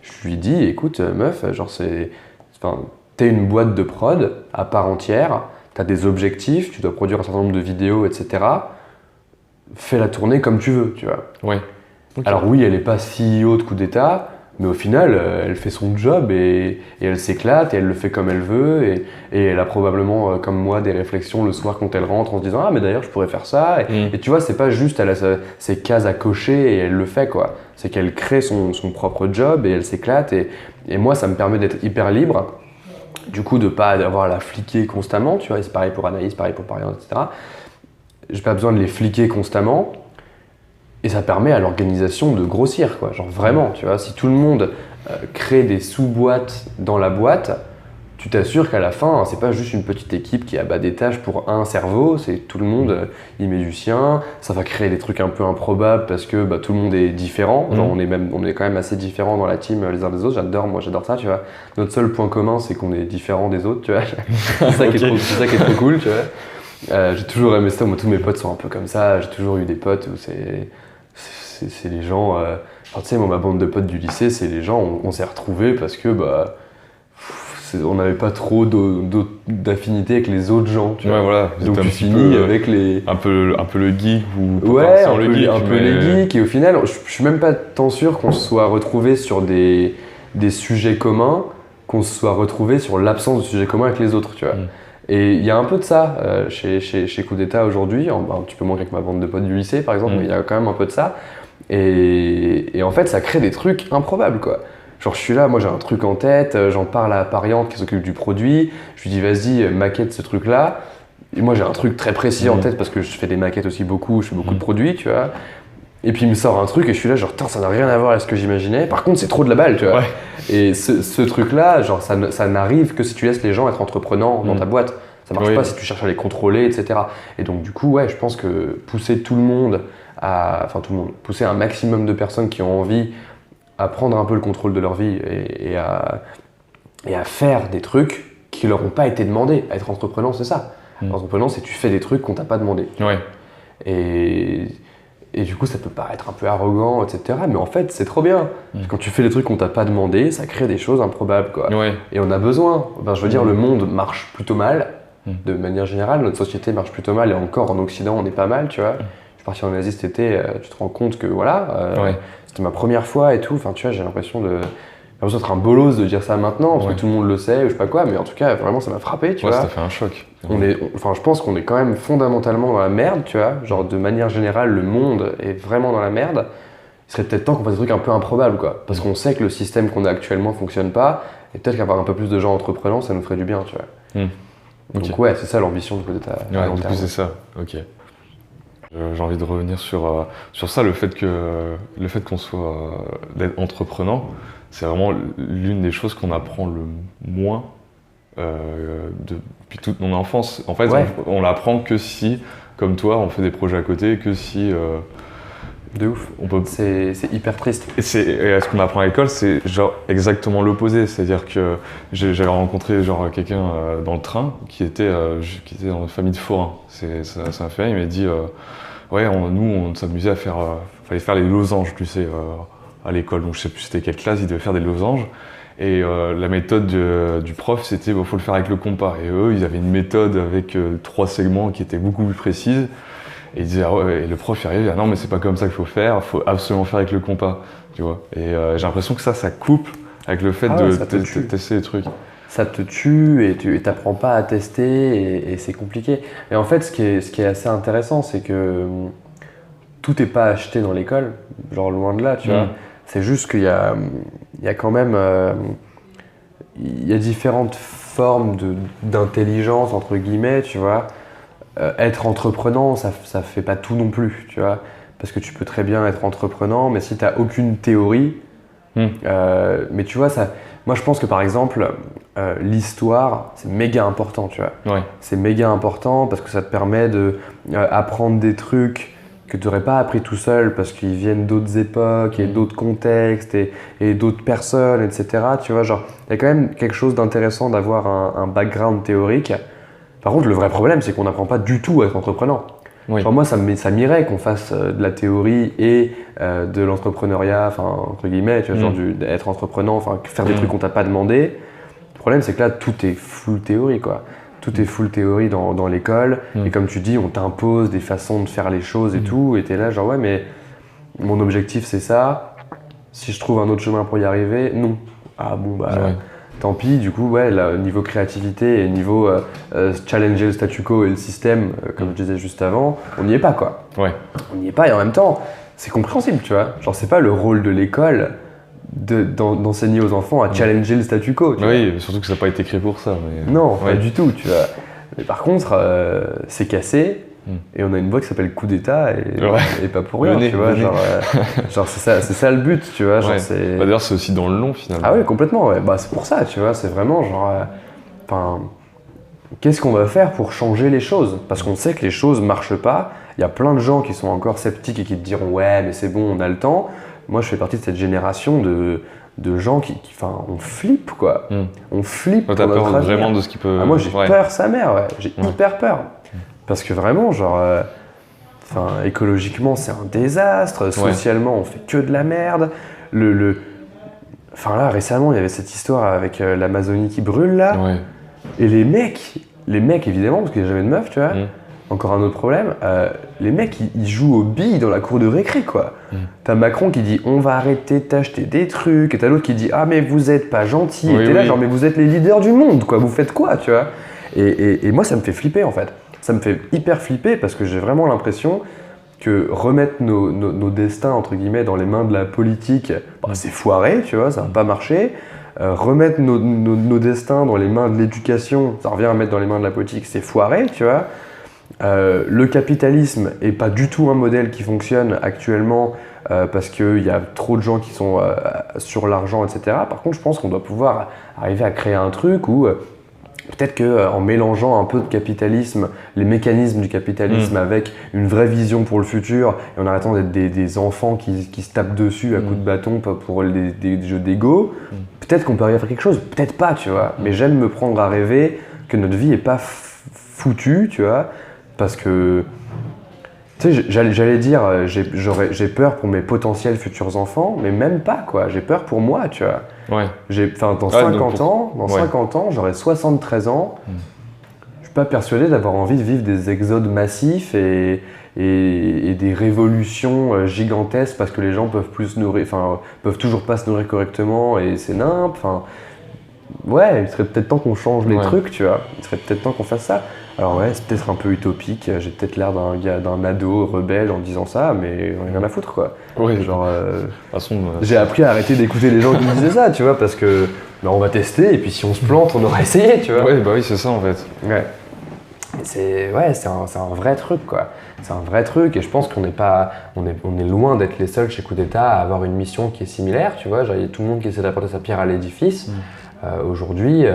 Je lui dis, écoute, meuf, genre t'es une boîte de prod à part entière, t'as des objectifs, tu dois produire un certain nombre de vidéos, etc. Fais la tournée comme tu veux, tu vois. Okay. Alors oui, elle n'est pas CEO de Coup d'État, mais au final, elle fait son job et elle s'éclate et elle le fait comme elle veut et elle a probablement, comme moi, des réflexions le soir quand elle rentre en se disant « Ah, mais d'ailleurs, je pourrais faire ça ». Et tu vois, c'est pas juste, elle a ses cases à cocher et elle le fait, quoi. C'est qu'elle crée son propre job et elle s'éclate et moi, ça me permet d'être hyper libre. Du coup, de ne pas avoir à la fliquer constamment, tu vois, et c'est pareil pour Anaïs, pareil pour Pariante, etc. J'ai pas besoin de les fliquer constamment. Et ça permet à l'organisation de grossir, quoi. Genre vraiment, tu vois, si tout le monde crée des sous-boîtes dans la boîte, tu t'assures qu'à la fin, c'est pas juste une petite équipe qui abat des tâches pour un cerveau, c'est tout le monde y met du sien. Ça va créer des trucs un peu improbables parce que tout le monde est différent. Genre on est quand même assez différents dans la team les uns des autres. J'adore ça, tu vois. Notre seul point commun, c'est qu'on est différents des autres, tu vois. C'est ça, qui est trop cool, tu vois. J'ai toujours aimé ça. Moi, tous mes potes sont un peu comme ça. J'ai toujours eu des potes où c'est les gens. Tu sais, moi, ma bande de potes du lycée, c'est les gens. On s'est retrouvés parce que on n'avait pas trop d'affinité avec les autres gens. Tu vois. Voilà. Donc tu finis avec les. Un peu le geek ou ouais, un peu les geeks. Et au final, je suis même pas tant sûr qu'on se soit retrouvés sur des sujets communs, qu'on se soit retrouvés sur l'absence de sujets communs avec les autres. Tu vois. Et il y a un peu de ça chez Coup d'État aujourd'hui, un petit peu moins qu'avec ma bande de potes du lycée par exemple, mais il y a quand même un peu de ça. Et en fait, ça crée des trucs improbables, quoi. Genre, je suis là, moi j'ai un truc en tête, j'en parle à Pariante qui s'occupe du produit, je lui dis vas-y, maquette ce truc-là. Et moi j'ai un truc très précis en tête parce que je fais des maquettes aussi beaucoup, je fais beaucoup de produits, tu vois. Et puis il me sort un truc et je suis là genre ça n'a rien à voir avec ce que j'imaginais. Par contre c'est trop de la balle, tu vois. Et ce truc-là, genre ça n'arrive que si tu laisses les gens être entreprenants dans ta boîte. Ça marche pas si tu cherches à les contrôler, etc. Et donc du coup, je pense que pousser tout le monde pousser un maximum de personnes qui ont envie à prendre un peu le contrôle de leur vie et à faire des trucs qui leur ont pas été demandés. À être entreprenant, c'est ça. Entreprenant, c'est tu fais des trucs qu'on t'a pas demandé. Et du coup, ça peut paraître un peu arrogant, etc. Mais en fait, c'est trop bien. Quand tu fais des trucs qu'on t'a pas demandé, ça crée des choses improbables, quoi. Et on a besoin. Je veux dire, le monde marche plutôt mal. De manière générale, notre société marche plutôt mal. Et encore, en Occident, on est pas mal, tu vois. Je suis parti en Asie cet été, tu te rends compte que c'était ma première fois et tout. Enfin, tu vois, j'ai l'impression d'être un bolos de dire ça maintenant, parce que tout le monde le sait, ou je sais pas quoi. Mais en tout cas, vraiment, ça m'a frappé, tu vois. Ça fait un choc. Je pense qu'on est quand même fondamentalement dans la merde, tu vois. Genre, de manière générale, le monde est vraiment dans la merde. Il serait peut-être temps qu'on fasse des trucs un peu improbables, quoi. Parce qu'on sait que le système qu'on a actuellement fonctionne pas. Et peut-être qu'avoir un peu plus de gens entreprenants, ça nous ferait du bien, tu vois. Donc c'est ça l'ambition de Coup d'État. Du coup, c'est ça. Ok. J'ai envie de revenir sur ça, le fait qu'on soit d'être entreprenant, c'est vraiment l'une des choses qu'on apprend le moins depuis toute mon enfance. En fait, on l'apprend que si, comme toi, on fait des projets à côté, que si De ouf. C'est hyper triste. Et ce qu'on apprend à l'école, c'est genre exactement l'opposé. C'est-à-dire que j'avais rencontré genre quelqu'un dans le train qui était dans une famille de forains. Ça m'a fait, il m'a dit ouais, nous on s'amusait à faire, fallait faire les losanges, tu sais, à l'école. Donc je sais plus c'était quelle classe, ils devaient faire des losanges. Et la méthode du prof, c'était faut le faire avec le compas. Et eux, ils avaient une méthode avec 3 segments qui était beaucoup plus précise. Et, et le prof il arrive, non mais c'est pas comme ça qu'il faut faire, il faut absolument faire avec le compas, tu vois. Et j'ai l'impression que ça coupe avec le fait de tester les trucs. Ça te tue et tu n'apprends pas à tester et c'est compliqué. Et en fait, ce qui est assez intéressant, c'est que tout n'est pas acheté dans l'école, genre loin de là, tu vois. C'est juste qu'il y a quand même il y a différentes formes d'intelligence, entre guillemets, tu vois. Être entreprenant, ça fait pas tout non plus, tu vois. Parce que tu peux très bien être entreprenant, mais si tu n'as aucune théorie, mais tu vois, moi je pense que par exemple, l'histoire, c'est méga important, tu vois. Ouais. C'est méga important parce que ça te permet d'apprendre des trucs que tu n'aurais pas appris tout seul parce qu'ils viennent d'autres époques et d'autres contextes et d'autres personnes, etc. Tu vois, genre, il y a quand même quelque chose d'intéressant d'avoir un background théorique. Par contre, le vrai problème, c'est qu'on n'apprend pas du tout à être entreprenant. Oui. Genre moi, ça m'irait qu'on fasse de la théorie et de l'entrepreneuriat, enfin, entre guillemets, tu vois, genre être entreprenant, enfin, faire des trucs qu'on t'a pas demandé. Le problème, c'est que là, tout est full théorie, quoi. Tout est full théorie dans l'école. Et comme tu dis, on t'impose des façons de faire les choses et tout. Et t'es là, genre, ouais, mais mon objectif, c'est ça. Si je trouve un autre chemin pour y arriver, non. Ah bon, bah... Ouais. Tant pis, du coup, ouais, là, niveau créativité et niveau challenger le statu quo et le système, comme je disais juste avant, on n'y est pas, quoi. Ouais. On n'y est pas et en même temps, c'est compréhensible, tu vois. Genre, c'est pas le rôle de l'école d'enseigner aux enfants à challenger le statu quo. Tu oui, vois. surtout que ça n'a pas été créé pour ça. Mais... Non, pas du tout, tu vois. Mais par contre, c'est cassé. Et on a une voix qui s'appelle coup d'état et pas pour rien, tu vois. Genre c'est ça le but, tu vois. Genre, d'ailleurs, c'est aussi dans le long finalement. Ah oui, complètement. Ouais. Bah, c'est pour ça, tu vois. C'est vraiment genre. Qu'est-ce qu'on va faire pour changer les choses? Parce qu'on sait que les choses marchent pas. Il y a plein de gens qui sont encore sceptiques et qui te diront ouais, mais c'est bon, on a le temps. Moi, je fais partie de cette génération de gens qui on flippe, quoi. On flippe. T'as peur vraiment de ce qui peut. Ah, moi, j'ai peur, sa mère, ouais. J'ai hyper peur. Parce que vraiment, genre, écologiquement, c'est un désastre. Socialement, on fait que de la merde. Enfin là, récemment, il y avait cette histoire avec l'Amazonie qui brûle, là. Ouais. Et les mecs évidemment, parce qu'il n'y a jamais de meufs, tu vois. Encore un autre problème, les mecs, ils jouent aux billes dans la cour de récré, quoi. T'as Macron qui dit « on va arrêter de t'acheter des trucs », et t'as l'autre qui dit « ah mais vous êtes pas gentil », et t'es là genre « mais vous êtes les leaders du monde, quoi, vous faites quoi ?» tu vois. Et moi, ça me fait flipper, en fait. Ça me fait hyper flipper parce que j'ai vraiment l'impression que remettre nos destins, entre guillemets, dans les mains de la politique, c'est foiré, tu vois, ça va pas marcher. Remettre nos destins dans les mains de l'éducation, ça revient à mettre dans les mains de la politique, c'est foiré, tu vois. Le capitalisme est pas du tout un modèle qui fonctionne actuellement parce qu'il y a trop de gens qui sont sur l'argent, etc. Par contre, je pense qu'on doit pouvoir arriver à créer un truc où peut-être qu'en mélangeant un peu de capitalisme, les mécanismes du capitalisme avec une vraie vision pour le futur et en arrêtant d'être des enfants qui se tapent dessus à coups de bâton pour des jeux d'ego, peut-être qu'on peut arriver à faire quelque chose, peut-être pas, tu vois. Mais j'aime me prendre à rêver que notre vie est pas foutue, tu vois, parce que tu sais, j'allais dire, j'ai peur pour mes potentiels futurs enfants, mais même pas, quoi. J'ai peur pour moi, tu vois. Ouais. Dans 50 ans, j'aurai 73 ans. Je suis pas persuadé d'avoir envie de vivre des exodes massifs et des révolutions gigantesques parce que les gens peuvent toujours pas se nourrir correctement et c'est nimp. Ouais, il serait peut-être temps qu'on change les trucs, tu vois. Il serait peut-être temps qu'on fasse ça. Alors ouais, c'est peut-être un peu utopique, j'ai peut-être l'air d'un ado rebelle en disant ça, mais j'en ai rien à foutre, quoi. Ouais, genre, façon, j'ai appris à arrêter d'écouter les gens qui me disaient ça, tu vois, parce que on va tester et puis si on se plante, on aura essayé, tu vois. Ouais, bah oui, c'est ça en fait. Ouais. C'est un vrai truc, quoi. C'est un vrai truc et je pense qu'on est loin d'être les seuls chez Coup d'État à avoir une mission qui est similaire, tu vois. Genre, il y a tout le monde qui essaie d'apporter sa pierre à l'édifice. Aujourd'hui,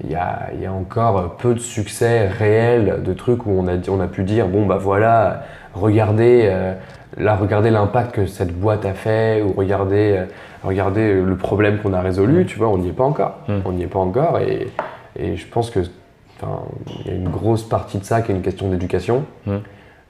il y a encore peu de succès réel de trucs où on a pu dire bon bah voilà, regardez là, regardez l'impact que cette boîte a fait, ou regardez le problème qu'on a résolu, tu vois, on n'y est pas encore. On n'y est pas encore, et je pense que, il y a une grosse partie de ça qui est une question d'éducation.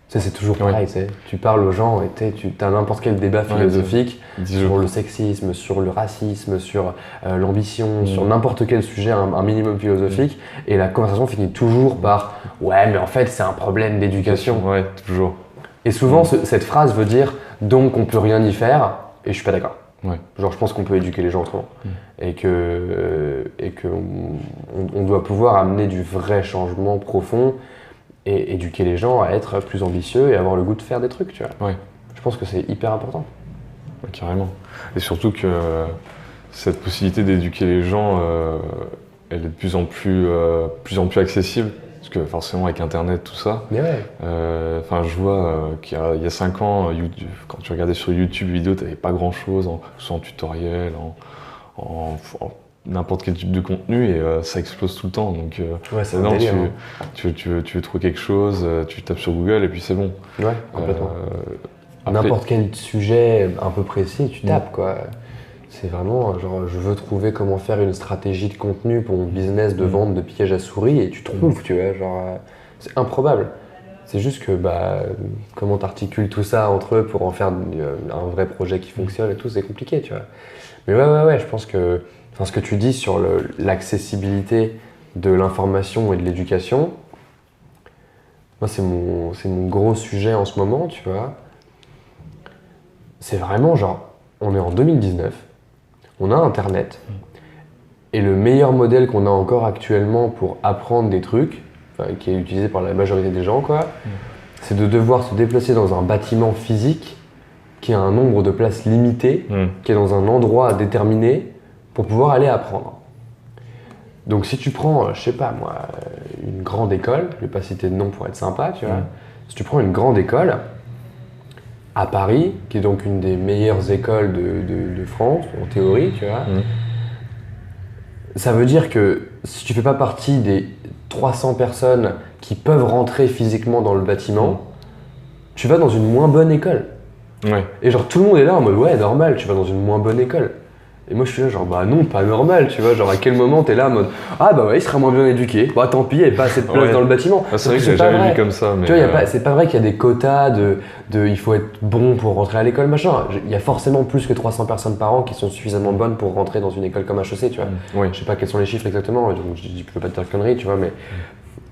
C'est toujours pareil, tu parles aux gens et tu as n'importe quel débat philosophique sur le sexisme, sur le racisme, sur l'ambition, sur n'importe quel sujet, un minimum philosophique, et la conversation finit toujours par « ouais, mais en fait, c'est un problème d'éducation ». Ouais, toujours. Et souvent, cette phrase veut dire « donc on peut rien y faire », et je suis pas d'accord. Ouais. Genre, je pense qu'on peut éduquer les gens autrement, et que on doit pouvoir amener du vrai changement profond, et éduquer les gens à être plus ambitieux et avoir le goût de faire des trucs, tu vois. Ouais. Je pense que c'est hyper important. Ouais, carrément. Et surtout que cette possibilité d'éduquer les gens, elle est de plus en plus accessible. Parce que forcément avec Internet, tout ça. Mais ouais. Je vois qu'il y a 5 ans, YouTube, quand tu regardais sur YouTube vidéo, tu n'avais pas grand-chose, soit en tutoriel, en n'importe quel type de contenu, et ça explose tout le temps. Donc c'est un délire, tu veux trouver quelque chose, tu tapes sur Google et puis c'est bon. Ouais, complètement. N'importe quel sujet un peu précis, tu tapes quoi. C'est vraiment genre, je veux trouver comment faire une stratégie de contenu pour mon business de vente de pièges à souris, et tu trouves, tu vois, genre c'est improbable. C'est juste que comment t'articules tout ça entre eux pour en faire un vrai projet qui fonctionne et tout, c'est compliqué, tu vois. Mais ouais, je pense que ce que tu dis sur l'accessibilité de l'information et de l'éducation, moi c'est mon gros sujet en ce moment, tu vois. C'est vraiment genre, on est en 2019, on a Internet, et le meilleur modèle qu'on a encore actuellement pour apprendre des trucs, qui est utilisé par la majorité des gens, quoi, c'est de devoir se déplacer dans un bâtiment physique qui a un nombre de places limité, qui est dans un endroit déterminé, pour pouvoir aller apprendre. Donc si tu prends, je sais pas moi, une grande école, je vais pas citer de nom pour être sympa, tu vois, si tu prends une grande école à Paris, qui est donc une des meilleures écoles de France, en théorie, tu vois, ça veut dire que si tu fais pas partie des 300 personnes qui peuvent rentrer physiquement dans le bâtiment, tu vas dans une moins bonne école. Ouais. Et genre tout le monde est là en mode ouais, normal, tu vas dans une moins bonne école. Et moi je suis là genre bah non, pas normal, tu vois, genre à quel moment t'es là en mode ah bah ouais, il sera moins bien éduqué, bah tant pis, il n'y a pas assez de place dans le bâtiment. C'est vrai que j'ai jamais vu comme ça. Mais tu vois, c'est pas vrai qu'il y a des quotas de il faut être bon pour rentrer à l'école, machin. Il y a forcément plus que 300 personnes par an qui sont suffisamment bonnes pour rentrer dans une école comme HEC, tu vois. Je sais pas quels sont les chiffres exactement, donc je peux pas te dire conneries, tu vois,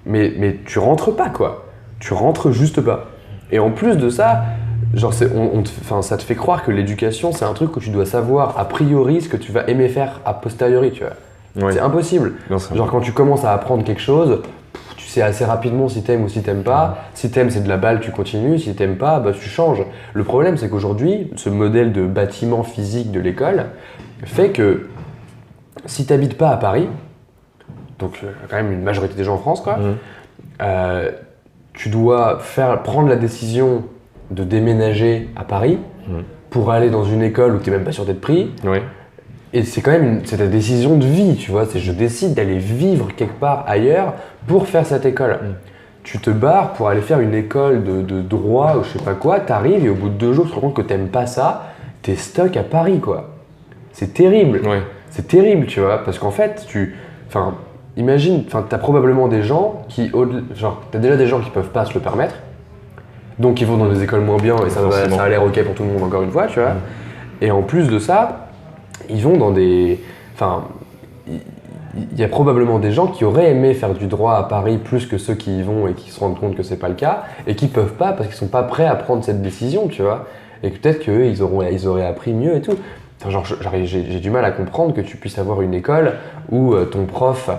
mais tu rentres pas quoi. Tu rentres juste pas. Et en plus de ça, genre ça te fait croire que l'éducation c'est un truc où tu dois savoir a priori ce que tu vas aimer faire a posteriori, tu vois. C'est impossible. Non, genre quand tu commences à apprendre quelque chose, tu sais assez rapidement si t'aimes ou si t'aimes pas. Si t'aimes, c'est de la balle, tu continues. Si t'aimes pas, bah tu changes. Le problème c'est qu'aujourd'hui, ce modèle de bâtiment physique de l'école fait que si t'habites pas à Paris, donc quand même une majorité des gens en France quoi, tu dois prendre la décision de déménager à Paris pour aller dans une école où tu n'es même pas sûr d'être pris. Et c'est quand même c'est ta décision de vie, tu vois. Je décide d'aller vivre quelque part ailleurs pour faire cette école. Tu te barres pour aller faire une école de droit ou je sais pas quoi, t'arrives et au bout de 2 jours, tu te rends compte que t'aimes pas ça, t'es stuck à Paris, quoi. C'est terrible. C'est terrible, tu vois, parce qu'en fait, imagine, t'as probablement des gens qui, t'as déjà des gens qui peuvent pas se le permettre. Donc ils vont dans des écoles moins bien et ça a l'air ok pour tout le monde encore une fois, tu vois. Et en plus de ça, ils vont dans des... il y a probablement des gens qui auraient aimé faire du droit à Paris plus que ceux qui y vont et qui se rendent compte que c'est pas le cas et qui peuvent pas parce qu'ils sont pas prêts à prendre cette décision, tu vois. Et que peut-être qu'eux, ils auraient appris mieux et tout. J'ai du mal à comprendre que tu puisses avoir une école où ton prof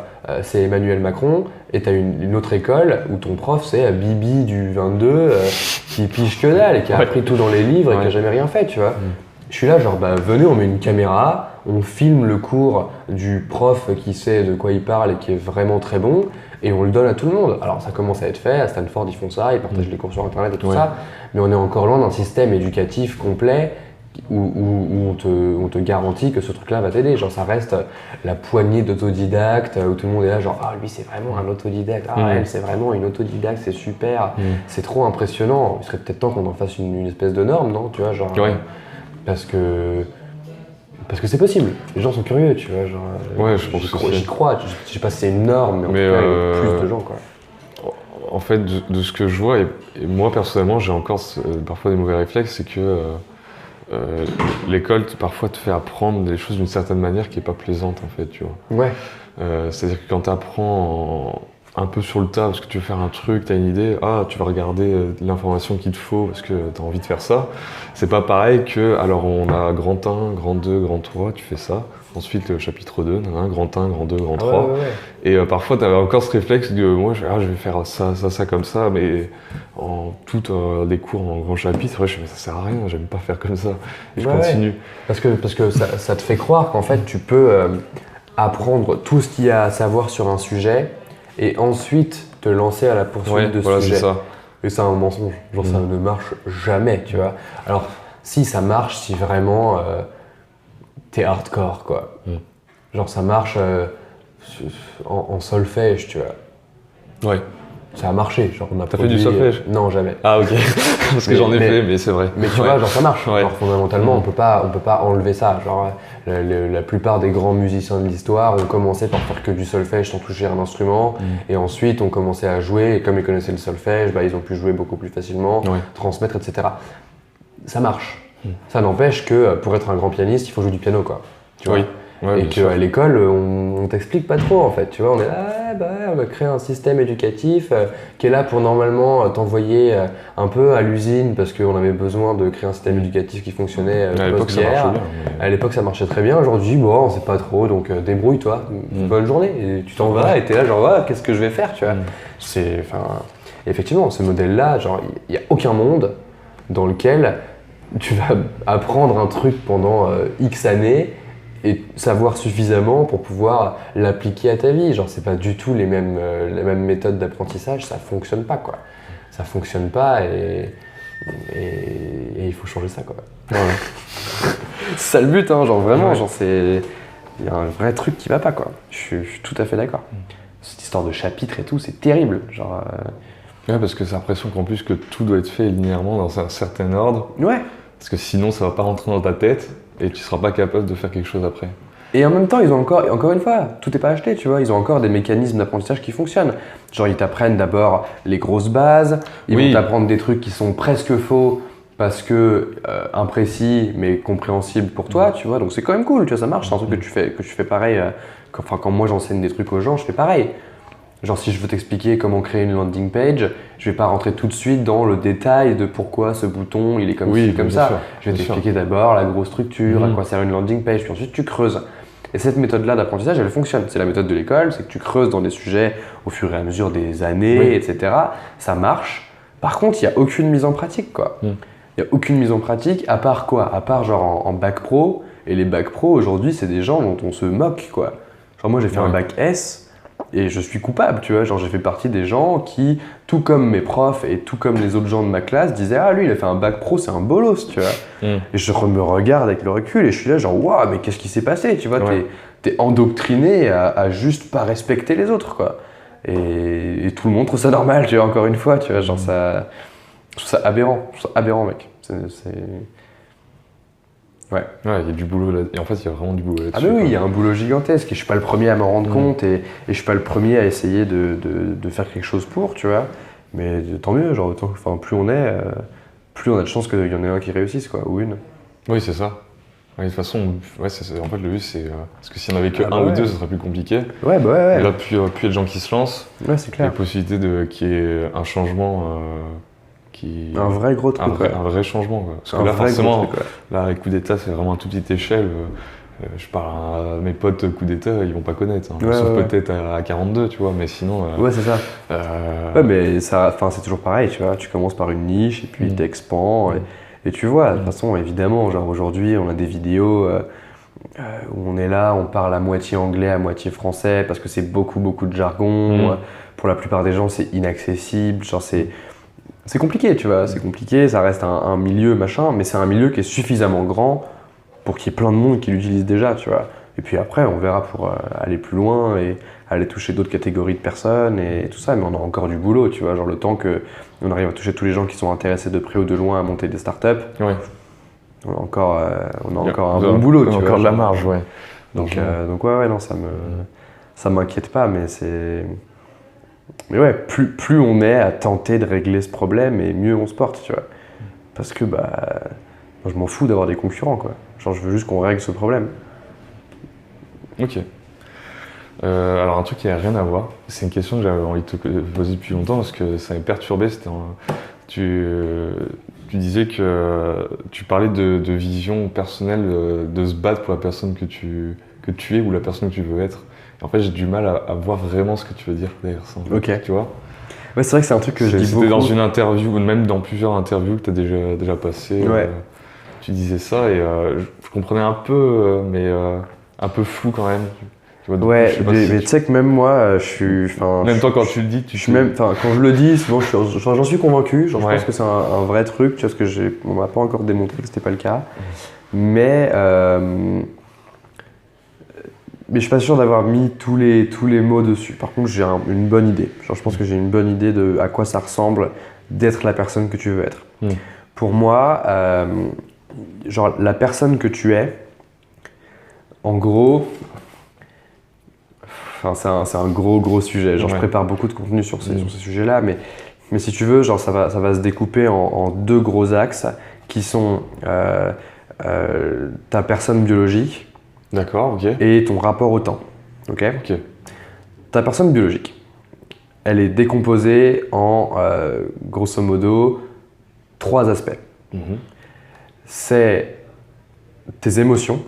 c'est Emmanuel Macron et tu as une autre école où ton prof c'est Bibi du 22 qui pige que dalle et qui a appris tout dans les livres et qui a jamais rien fait, tu vois. Je suis là genre venez, on met une caméra, on filme le cours du prof qui sait de quoi il parle et qui est vraiment très bon et on le donne à tout le monde. Alors ça commence à être fait, à Stanford ils font ça, ils partagent les cours sur internet et tout ça, mais on est encore loin d'un système éducatif complet où on te garantit que ce truc-là va t'aider. Genre, ça reste la poignée d'autodidactes où tout le monde est là, genre, ah, lui, c'est vraiment un autodidacte. Ah, elle, c'est vraiment une autodidacte, c'est super. C'est trop impressionnant. Il serait peut-être temps qu'on en fasse une espèce de norme, non? Tu vois, genre, parce que c'est possible. Les gens sont curieux, tu vois. Genre, ouais, je pense que j'y crois. Je sais pas si c'est une norme, mais en tout cas, il y a plus de gens, quoi. En fait, de ce que je vois, et moi personnellement, j'ai encore parfois des mauvais réflexes, c'est que l'école parfois te fait apprendre des choses d'une certaine manière qui est pas plaisante, en fait, tu vois. Ouais. C'est-à-dire que quand tu apprends un peu sur le tas, parce que tu veux faire un truc, tu as une idée, tu vas regarder l'information qu'il te faut parce que tu as envie de faire ça. C'est pas pareil que, alors on a grand 1, grand 2, grand 3, tu fais ça. Ensuite, chapitre 2, grand 1, grand 2, grand 3. Ouais. Et parfois, tu avais encore ce réflexe de moi, je vais faire ça comme ça, mais en tout des cours en grand chapitre, je me dis, mais ça sert à rien, j'aime pas faire comme ça. Et je continue. Parce que ça te fait croire qu'en fait, tu peux apprendre tout ce qu'il y a à savoir sur un sujet et ensuite te lancer à la poursuite de ce sujet. Ça. Et c'est un mensonge. Genre, ça ne marche jamais, tu vois. Alors, si ça marche, si vraiment t'es hardcore, quoi. Genre, ça marche en solfège, tu vois. Ouais. Ça a marché. Genre, on a T'as fait du solfège? Non, jamais. Ah, ok. Parce que j'en ai fait, mais c'est vrai. Mais tu vois, genre, ça marche. Genre, fondamentalement, on peut pas enlever ça. Genre, la plupart des grands musiciens de l'histoire ont commencé par faire que du solfège sans toucher à un instrument. Et ensuite, ont commencé à jouer. Et comme ils connaissaient le solfège, ils ont pu jouer beaucoup plus facilement, transmettre, etc. Ça marche. Ça n'empêche que pour être un grand pianiste, il faut jouer du piano, quoi. Tu vois. Et qu'à l'école, on t'explique pas trop, en fait. Tu vois, on est là, on a créé un système éducatif qui est là pour normalement t'envoyer un peu à l'usine parce qu'on avait besoin de créer un système éducatif qui fonctionnait post-guerre. À l'époque, ça marchait très bien. Aujourd'hui, on sait pas trop, donc débrouille-toi. Bonne journée. Et tu t'en vas et t'es là, genre, qu'est-ce que je vais faire, tu vois. Effectivement, ce modèle-là, genre, il n'y a aucun monde dans lequel tu vas apprendre un truc pendant X années et savoir suffisamment pour pouvoir l'appliquer à ta vie. Genre, c'est pas du tout les mêmes méthodes d'apprentissage, ça fonctionne pas, quoi. Ça fonctionne pas et il faut changer ça, quoi. C'est ça le but, hein, genre vraiment, genre il y a un vrai truc qui va pas, quoi. Je suis tout à fait d'accord. Cette histoire de chapitre et tout, c'est terrible, genre... Ouais, parce que j'ai l'impression qu'en plus que tout doit être fait linéairement dans un certain ordre. Ouais. Parce que sinon, ça va pas rentrer dans ta tête et tu seras pas capable de faire quelque chose après. Et en même temps, ils ont encore une fois, tout n'est pas acheté, tu vois, ils ont encore des mécanismes d'apprentissage qui fonctionnent. Genre, ils t'apprennent d'abord les grosses bases, ils vont t'apprendre des trucs qui sont presque faux parce que imprécis mais compréhensibles pour toi, tu vois, donc c'est quand même cool, tu vois, ça marche, c'est un truc que tu fais pareil, quand moi j'enseigne des trucs aux gens, je fais pareil. Genre, si je veux t'expliquer comment créer une landing page, je vais pas rentrer tout de suite dans le détail de pourquoi ce bouton il est comme ci, comme ça. Je vais t'expliquer d'abord la grosse structure, à quoi sert une landing page, puis ensuite tu creuses. Et cette méthode-là d'apprentissage, elle fonctionne. C'est la méthode de l'école, c'est que tu creuses dans des sujets au fur et à mesure des années, etc. Ça marche. Par contre, il n'y a aucune mise en pratique, quoi. Il n'y a aucune mise en pratique, à part quoi? À part genre en bac pro. Et les bacs pro, aujourd'hui, c'est des gens dont on se moque, quoi. Genre moi, j'ai fait un bac S. Et je suis coupable, tu vois, genre j'ai fait partie des gens qui, tout comme mes profs et tout comme les autres gens de ma classe, disaient « Ah, lui, il a fait un bac pro, c'est un bolos, tu vois. Et je me regarde avec le recul et je suis là genre « Waouh, mais qu'est-ce qui s'est passé, tu vois, t'es endoctriné à juste pas respecter les autres, quoi. » Et tout le monde trouve ça normal, tu vois, encore une fois, tu vois, genre ça… Je trouve ça aberrant, mec. Ouais, il y a du boulot là. Et en fait, il y a vraiment du boulot là-dessus. Ah, mais oui, il y a un boulot gigantesque et je suis pas le premier à m'en rendre compte et je suis pas le premier à essayer de faire quelque chose pour, tu vois. Mais tant mieux, genre, plus on est, plus on a de chances qu'il y en ait un qui réussisse, quoi, ou une. Oui, c'est ça. Ouais, de toute façon, en fait, le but, c'est. Parce que s'il n'y en avait que un ou deux, ce serait plus compliqué. Ouais. Et là, plus il y a de gens qui se lancent, c'est clair. il y a la possibilité qu'il y ait un changement. Un vrai gros truc. Un vrai changement, quoi. Parce que là, forcément, là, coup d'État, c'est vraiment à toute petite échelle. Je parle à mes potes coup d'État, ils vont pas connaître. Hein. Sauf peut-être à 42, tu vois, mais sinon. Ouais, c'est ça. Ouais, mais c'est toujours pareil, tu vois. Tu commences par une niche et puis t'expands. Et tu vois, de toute façon, évidemment, genre aujourd'hui, on a des vidéos où on est là, on parle à moitié anglais, à moitié français, parce que c'est beaucoup de jargon. Pour la plupart des gens, c'est inaccessible. Genre, c'est compliqué, tu vois, c'est compliqué, ça reste un milieu, machin, mais c'est un milieu qui est suffisamment grand pour qu'il y ait plein de monde qui l'utilise déjà, tu vois. Et puis après, on verra pour aller plus loin et aller toucher d'autres catégories de personnes et tout ça, mais on a encore du boulot, tu vois, genre le temps qu'on arrive à toucher tous les gens qui sont intéressés de près ou de loin à monter des startups, Ouais. on a encore un bon boulot, tu vois. Encore de la marge, ouais. Donc ouais, non, ça m'inquiète pas, mais mais ouais, plus on est à tenter de régler ce problème, et mieux on se porte, tu vois. Parce que moi, je m'en fous d'avoir des concurrents, quoi. Genre, je veux juste qu'on règle ce problème. Ok. Alors un truc qui n'a rien à voir, c'est une question que j'avais envie de te poser depuis longtemps parce que ça m'a perturbé. Tu disais que tu parlais de vision personnelle, de se battre pour la personne que tu es ou la personne que tu veux être. Et en fait, j'ai du mal à voir vraiment ce que tu veux dire derrière ça. Ok. Tu vois? Ouais, c'est vrai que c'est un truc que je dis beaucoup. C'était dans une interview, ou même dans plusieurs interviews que tu as déjà passées. Ouais. Tu disais ça et je comprenais un peu, mais un peu flou quand même. Tu vois, Ouais, mais tu sais que même moi, je suis. Même toi, quand tu le dis, quand je le dis, bon, j'en suis convaincu. Genre, Ouais. Je pense que c'est un vrai truc, tu vois, parce que on m'a pas encore démontré que c'était pas le cas. Mais je suis pas sûr d'avoir mis tous les mots dessus. Par contre, j'ai une bonne idée. Genre, je pense que j'ai une bonne idée de à quoi ça ressemble d'être la personne que tu veux être. Pour moi, genre la personne que tu es, en gros, c'est un gros sujet. Genre, je prépare beaucoup de contenu sur ces sujets-là, mais si tu veux, genre ça va se découper en deux gros axes qui sont ta personne biologique. D'accord, ok. Et ton rapport au temps. Ok. Ta personne biologique, elle est décomposée en grosso modo 3 aspects. C'est tes émotions.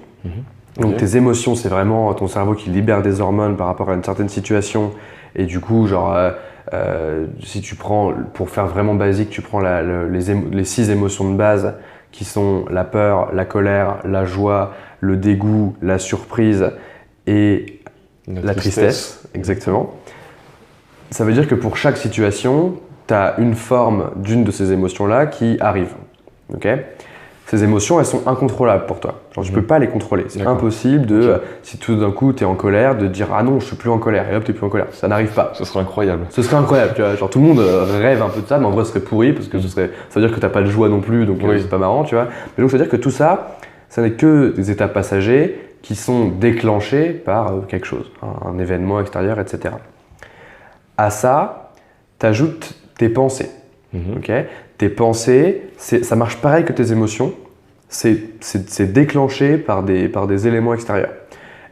Donc tes émotions, c'est vraiment ton cerveau qui libère des hormones par rapport à une certaine situation. Et du coup, genre, si tu prends, pour faire vraiment basique, tu prends les 6 émotions de base qui sont la peur, la colère, la joie, le dégoût, la surprise et la tristesse. Exactement. Ça veut dire que pour chaque situation, tu as une forme d'une de ces émotions-là qui arrive. Okay. Ces émotions, elles sont incontrôlables pour toi. Genre, tu peux pas les contrôler. C'est impossible si tout d'un coup tu es en colère, de dire ah non, je suis plus en colère et hop, tu n'es plus en colère. Ça n'arrive pas. Ce serait incroyable. Ce serait incroyable, tu vois. Genre, tout le monde rêve un peu de ça, mais en vrai, ce serait pourri parce que ça veut dire que tu n'as pas de joie non plus, donc c'est pas marrant, tu vois. Mais donc, ça veut dire que tout ça, ça n'est que des états passagers qui sont déclenchés par quelque chose, un événement extérieur, etc. À ça, tu ajoutes tes pensées. Okay. Tes pensées, ça marche pareil que tes émotions, c'est déclenché par des éléments extérieurs.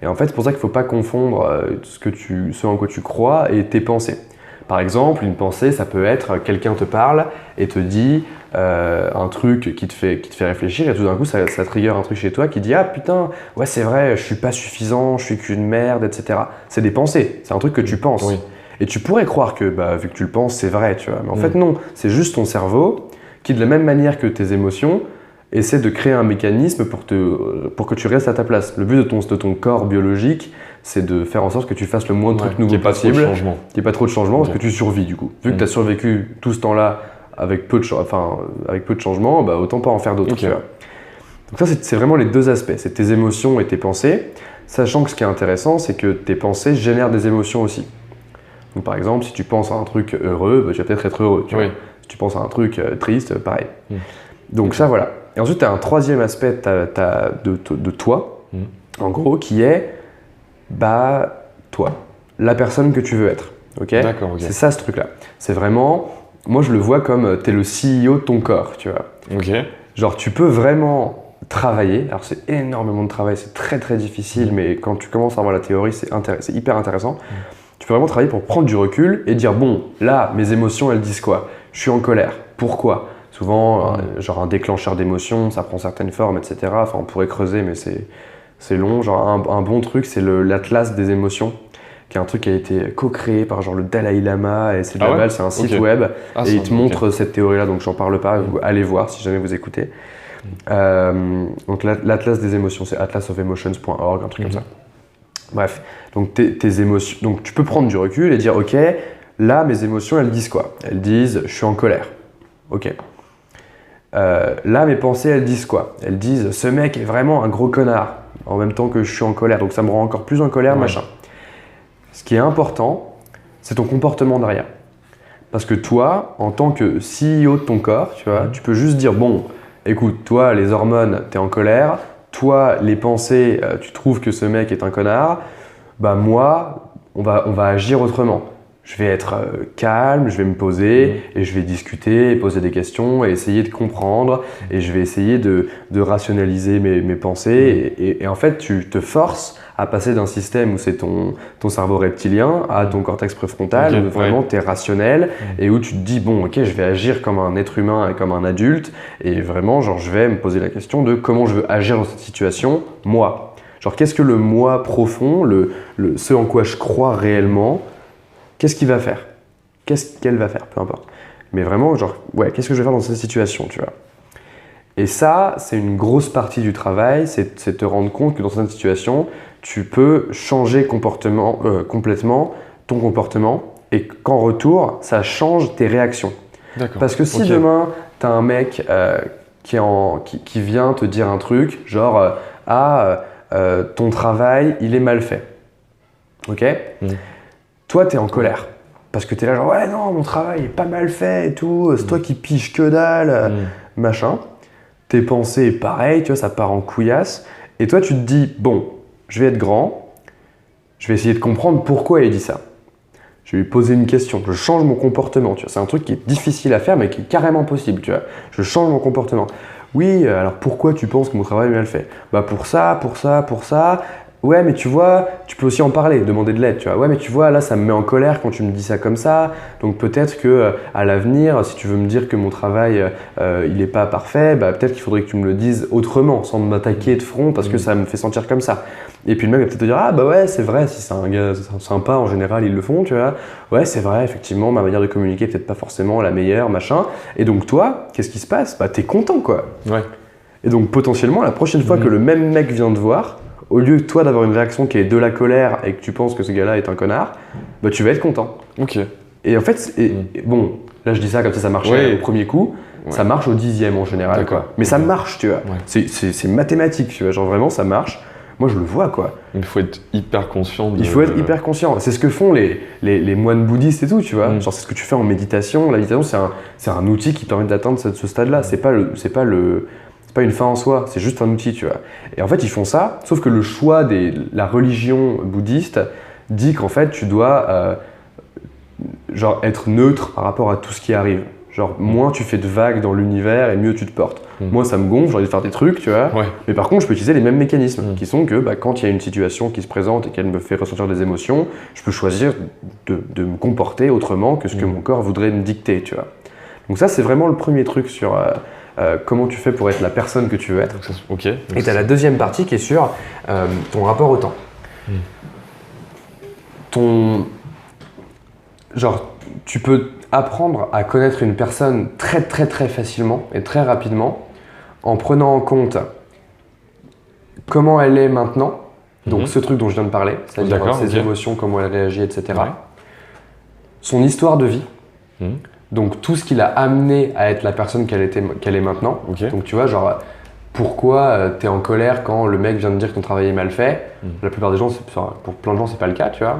Et en fait, c'est pour ça qu'il ne faut pas confondre ce en quoi tu crois et tes pensées. Par exemple, une pensée, ça peut être quelqu'un te parle et te dit un truc qui te fait réfléchir et tout d'un coup, ça trigger un truc chez toi qui dit « Ah putain, ouais c'est vrai, je suis pas suffisant, je suis qu'une merde, etc. » C'est des pensées, c'est un truc que tu penses. Oui. Et tu pourrais croire que, vu que tu le penses, c'est vrai, tu vois. Mais en fait, non. C'est juste ton cerveau qui, de la même manière que tes émotions, essaie de créer un mécanisme pour que tu restes à ta place. Le but de ton corps biologique, c'est de faire en sorte que tu fasses le moins de trucs nouveaux possible. Qu'il n'y ait pas trop de changements, parce que tu survis, du coup. Vu que tu as survécu tout ce temps-là avec peu de changements, autant pas en faire d'autres, tu vois. Donc ça, c'est vraiment les deux aspects. C'est tes émotions et tes pensées. Sachant que ce qui est intéressant, c'est que tes pensées génèrent des émotions aussi. Donc, par exemple, si tu penses à un truc heureux, tu vas peut-être être heureux. Tu vois. Si tu penses à un truc triste, pareil. Donc ça, voilà. Et ensuite, tu as un troisième aspect de toi, en gros, qui est toi, la personne que tu veux être. Okay. D'accord, ok. C'est ça, ce truc-là. C'est vraiment, moi, je le vois comme tu es le CEO de ton corps, tu vois. Ok. Genre, tu peux vraiment travailler. Alors, c'est énormément de travail, c'est très, très difficile, mais quand tu commences à avoir la théorie, c'est hyper intéressant. Tu peux vraiment travailler pour prendre du recul et dire bon, là, mes émotions, elles disent quoi? Je suis en colère. Pourquoi? Souvent, genre un déclencheur d'émotions, ça prend certaines formes, etc. Enfin, on pourrait creuser, mais c'est long. Genre un bon truc, c'est l'Atlas des émotions, qui est un truc qui a été co-créé par genre le Dalai Lama et c'est c'est un site web et il te montre cette théorie-là. Donc j'en parle pas. Allez voir si jamais vous écoutez. Donc l'Atlas des émotions, c'est atlasofemotions.org, un truc comme ça. Bref, donc tes émotions. Donc tu peux prendre du recul et dire ok, là mes émotions elles disent quoi? Elles disent je suis en colère. Ok. Là, mes pensées, elles disent quoi? Elles disent, ce mec est vraiment un gros connard, en même temps que je suis en colère, donc ça me rend encore plus en colère, machin. Ce qui est important, c'est ton comportement derrière. Parce que toi, en tant que CEO de ton corps, tu vois, tu peux juste dire, bon, écoute, toi, les hormones, t'es en colère, toi, les pensées, tu trouves que ce mec est un connard, bah moi, on va agir autrement. Je vais être calme, je vais me poser et je vais discuter, et poser des questions et essayer de comprendre et je vais essayer de rationaliser mes pensées et en fait, tu te forces à passer d'un système où c'est ton cerveau reptilien à ton cortex préfrontal où vraiment tu es rationnel et où tu te dis bon ok je vais agir comme un être humain et comme un adulte et vraiment genre je vais me poser la question de comment je veux agir dans cette situation moi. Genre qu'est-ce que le moi profond, ce en quoi je crois réellement, qu'est-ce qu'il va faire? Qu'est-ce qu'elle va faire? Peu importe. Mais vraiment, genre, ouais, qu'est-ce que je vais faire dans cette situation, tu vois? Et ça, c'est une grosse partie du travail, c'est te rendre compte que dans cette situation, tu peux changer complètement ton comportement et qu'en retour, ça change tes réactions. Parce que si demain, tu as un mec qui vient te dire un truc, genre, ton travail, il est mal fait. Ok? Toi, tu es en colère. Parce que tu es là genre, ouais, non, mon travail est pas mal fait et tout, c'est toi qui piges que dalle, machin. Tes pensées, pareil, tu vois, ça part en couillasse. Et toi, tu te dis, bon, je vais être grand, je vais essayer de comprendre pourquoi il dit ça. Je vais lui poser une question, je change mon comportement, tu vois. C'est un truc qui est difficile à faire, mais qui est carrément possible, tu vois. Je change mon comportement. Oui, alors pourquoi tu penses que mon travail est mal fait? Bah pour ça, pour ça, pour ça. Ouais, mais tu vois, tu peux aussi en parler, demander de l'aide, tu vois. Ouais, mais tu vois, là, ça me met en colère quand tu me dis ça comme ça. Donc peut-être que à l'avenir, si tu veux me dire que mon travail, il n'est pas parfait, bah, peut-être qu'il faudrait que tu me le dises autrement, sans m'attaquer de front, parce que ça me fait sentir comme ça. Et puis le mec va peut-être te dire, ah bah ouais, c'est vrai, si c'est un gars sympa, en général, ils le font, tu vois. Ouais, c'est vrai, effectivement, ma manière de communiquer est peut-être pas forcément la meilleure, machin. Et donc toi, qu'est-ce qui se passe? Bah t'es content, quoi. Ouais. Et donc potentiellement, la prochaine fois que le même mec vient te voir, au lieu de toi d'avoir une réaction qui est de la colère et que tu penses que ce gars-là est un connard, bah tu vas être content. Ok. Et en fait, bon, là je dis ça comme ça marchait au premier coup, ça marche au 10e en général, quoi. Mais ça marche, tu vois. C'est mathématique, tu vois. Genre vraiment, ça marche. Moi, je le vois, quoi. Il faut être hyper conscient. Il faut être hyper conscient. C'est ce que font les moines bouddhistes et tout, tu vois. Genre, c'est ce que tu fais en méditation. La méditation, c'est un outil qui permet d'atteindre ce stade-là. C'est pas une fin en soi, c'est juste un outil, tu vois. Et en fait, ils font ça, sauf que le choix de la religion bouddhiste dit qu'en fait, tu dois genre être neutre par rapport à tout ce qui arrive. Genre, moins tu fais de vagues dans l'univers et mieux tu te portes. Moi, ça me gonfle, j'ai envie de faire des trucs, tu vois. Mais par contre, je peux utiliser les mêmes mécanismes qui sont que quand il y a une situation qui se présente et qu'elle me fait ressentir des émotions, je peux choisir de me comporter autrement que ce que mon corps voudrait me dicter, tu vois. Donc ça, c'est vraiment le premier truc sur comment tu fais pour être la personne que tu veux être. Et tu as la deuxième partie qui est sur ton rapport au temps. Genre, tu peux apprendre à connaître une personne très très très facilement et très rapidement en prenant en compte comment elle est maintenant, donc ce truc dont je viens de parler, c'est-à-dire ses émotions, comment elle réagit, etc. Son histoire de vie, donc tout ce qui l'a amené à être la personne qu'elle est maintenant. Donc tu vois, genre pourquoi tu es en colère quand le mec vient de dire que ton travail est mal fait. La plupart des gens, pour plein de gens, c'est pas le cas, tu vois.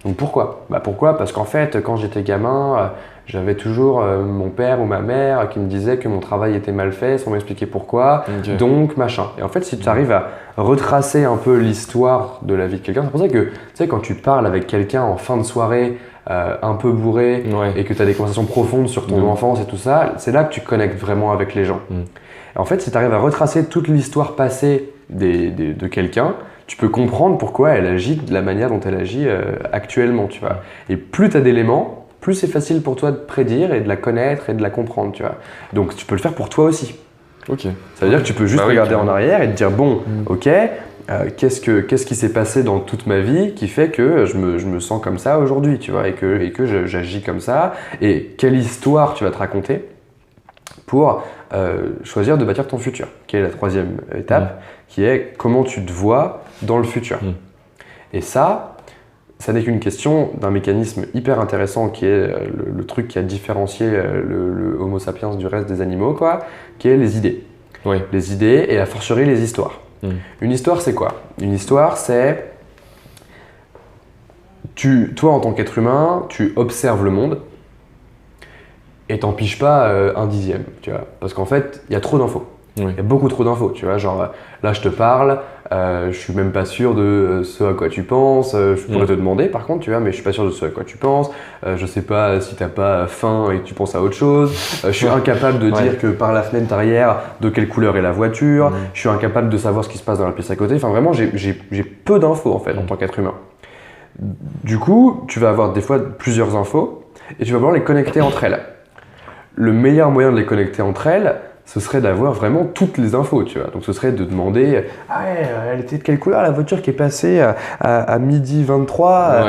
Donc pourquoi? Pourquoi? Parce qu'en fait, quand j'étais gamin, j'avais toujours mon père ou ma mère qui me disait que mon travail était mal fait sans m'expliquer pourquoi, donc machin. Et en fait, si tu arrives à retracer un peu l'histoire de la vie de quelqu'un, c'est pour ça que, tu sais, quand tu parles avec quelqu'un en fin de soirée, un peu bourré, et que tu as des conversations profondes sur ton enfance et tout ça, c'est là que tu connectes vraiment avec les gens. Et en fait, si tu arrives à retracer toute l'histoire passée de quelqu'un, tu peux comprendre pourquoi elle agit de la manière dont elle agit actuellement, tu vois. Et plus tu as d'éléments, plus c'est facile pour toi de prédire et de la connaître et de la comprendre, tu vois. Donc tu peux le faire pour toi aussi. Ça veut dire que tu peux juste regarder en arrière et te dire, bon, qu'est-ce qui s'est passé dans toute ma vie qui fait que je me sens comme ça aujourd'hui, tu vois, et que j'agis comme ça, et quelle histoire tu vas te raconter pour choisir de bâtir ton futur, qui est la troisième étape, qui est comment tu te vois dans le futur. Et ça, ça n'est qu'une question d'un mécanisme hyper intéressant qui est le truc qui a différencié le Homo sapiens du reste des animaux, quoi, qui est les idées. Oui. Les idées et a fortiori les histoires. Une histoire, c'est quoi? Une histoire, c'est... Toi, en tant qu'être humain, tu observes le monde et t'en piges pas un dixième, tu vois. Parce qu'en fait, il y a trop d'infos. Oui. Il y a beaucoup trop d'infos, tu vois. Genre, là, je te parle, je suis même pas sûr de ce à quoi tu penses. Je pourrais te demander, par contre, tu vois, mais je suis pas sûr de ce à quoi tu penses. Je sais pas si t'as pas faim et que tu penses à autre chose. Je suis incapable de dire que par la fenêtre arrière, de quelle couleur est la voiture. Je suis incapable de savoir ce qui se passe dans la pièce à côté. Enfin, vraiment, j'ai peu d'infos, en fait, en tant qu'être humain. Du coup, tu vas avoir des fois plusieurs infos et tu vas vouloir les connecter entre elles. Le meilleur moyen de les connecter entre elles, ce serait d'avoir vraiment toutes les infos, tu vois. Donc ce serait de demander « Ah ouais, elle était de quelle couleur la voiture qui est passée à midi 23,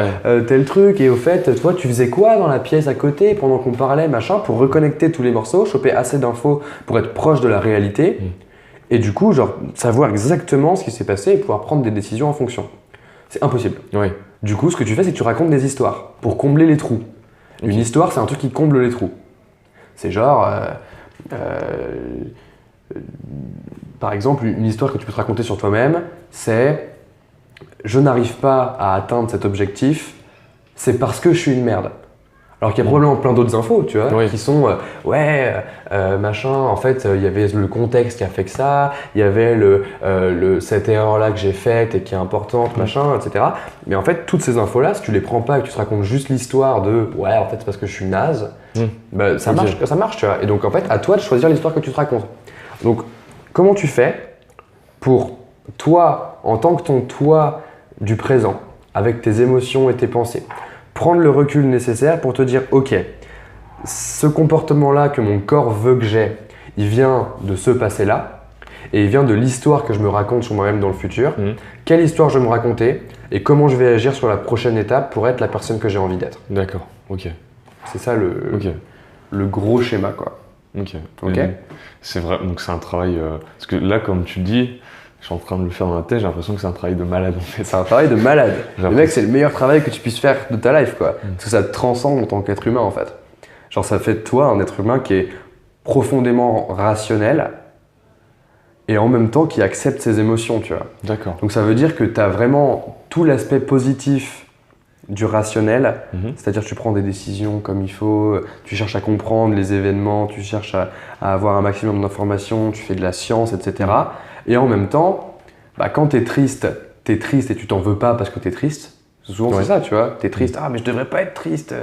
tel truc, et au fait, toi, tu faisais quoi dans la pièce à côté pendant qu'on parlait, machin ?» pour reconnecter tous les morceaux, choper assez d'infos pour être proche de la réalité et du coup, genre, savoir exactement ce qui s'est passé et pouvoir prendre des décisions en fonction. C'est impossible. Oui. Du coup, ce que tu fais, c'est que tu racontes des histoires pour combler les trous. Une histoire, c'est un truc qui comble les trous. C'est genre, par exemple, une histoire que tu peux te raconter sur toi-même, c'est « Je n'arrive pas à atteindre cet objectif, c'est parce que je suis une merde ». Alors qu'il y a probablement plein d'autres infos, tu vois, qui sont machin, en fait, il y avait le contexte qui a fait que ça, il y avait cette erreur-là que j'ai faite et qui est importante, machin, etc. Mais en fait, toutes ces infos-là, si tu les prends pas et que tu te racontes juste l'histoire de « ouais, en fait, c'est parce que je suis naze », bah, ça marche, tu vois. Et donc, en fait, à toi de choisir l'histoire que tu te racontes. Donc, comment tu fais pour toi, en tant que ton toi du présent, avec tes émotions et tes pensées, prendre le recul nécessaire pour te dire « Ok, ce comportement-là que mon corps veut que j'ai, il vient de ce passé-là et il vient de l'histoire que je me raconte sur moi-même dans le futur. Quelle histoire je vais me raconter et comment je vais agir sur la prochaine étape pour être la personne que j'ai envie d'être. » D'accord, ok. C'est ça le gros schéma, quoi. Ok. Okay. C'est vrai, donc c'est un travail… parce que là, comme tu dis, je suis en train de le faire dans la tête, j'ai l'impression que c'est un travail de malade en fait. C'est un travail de malade. Le mec, c'est le meilleur travail que tu puisses faire de ta life, quoi. Parce que ça te transcende en tant qu'être humain, en fait. Genre, ça fait de toi un être humain qui est profondément rationnel et en même temps qui accepte ses émotions, tu vois. D'accord. Donc ça veut dire que tu as vraiment tout l'aspect positif du rationnel, c'est-à-dire que tu prends des décisions comme il faut, tu cherches à comprendre les événements, tu cherches à avoir un maximum d'informations, tu fais de la science, etc. Et en même temps, bah, quand t'es triste et tu t'en veux pas parce que t'es triste. Souvent c'est ça, tu vois. T'es triste, ah mais je devrais pas être triste.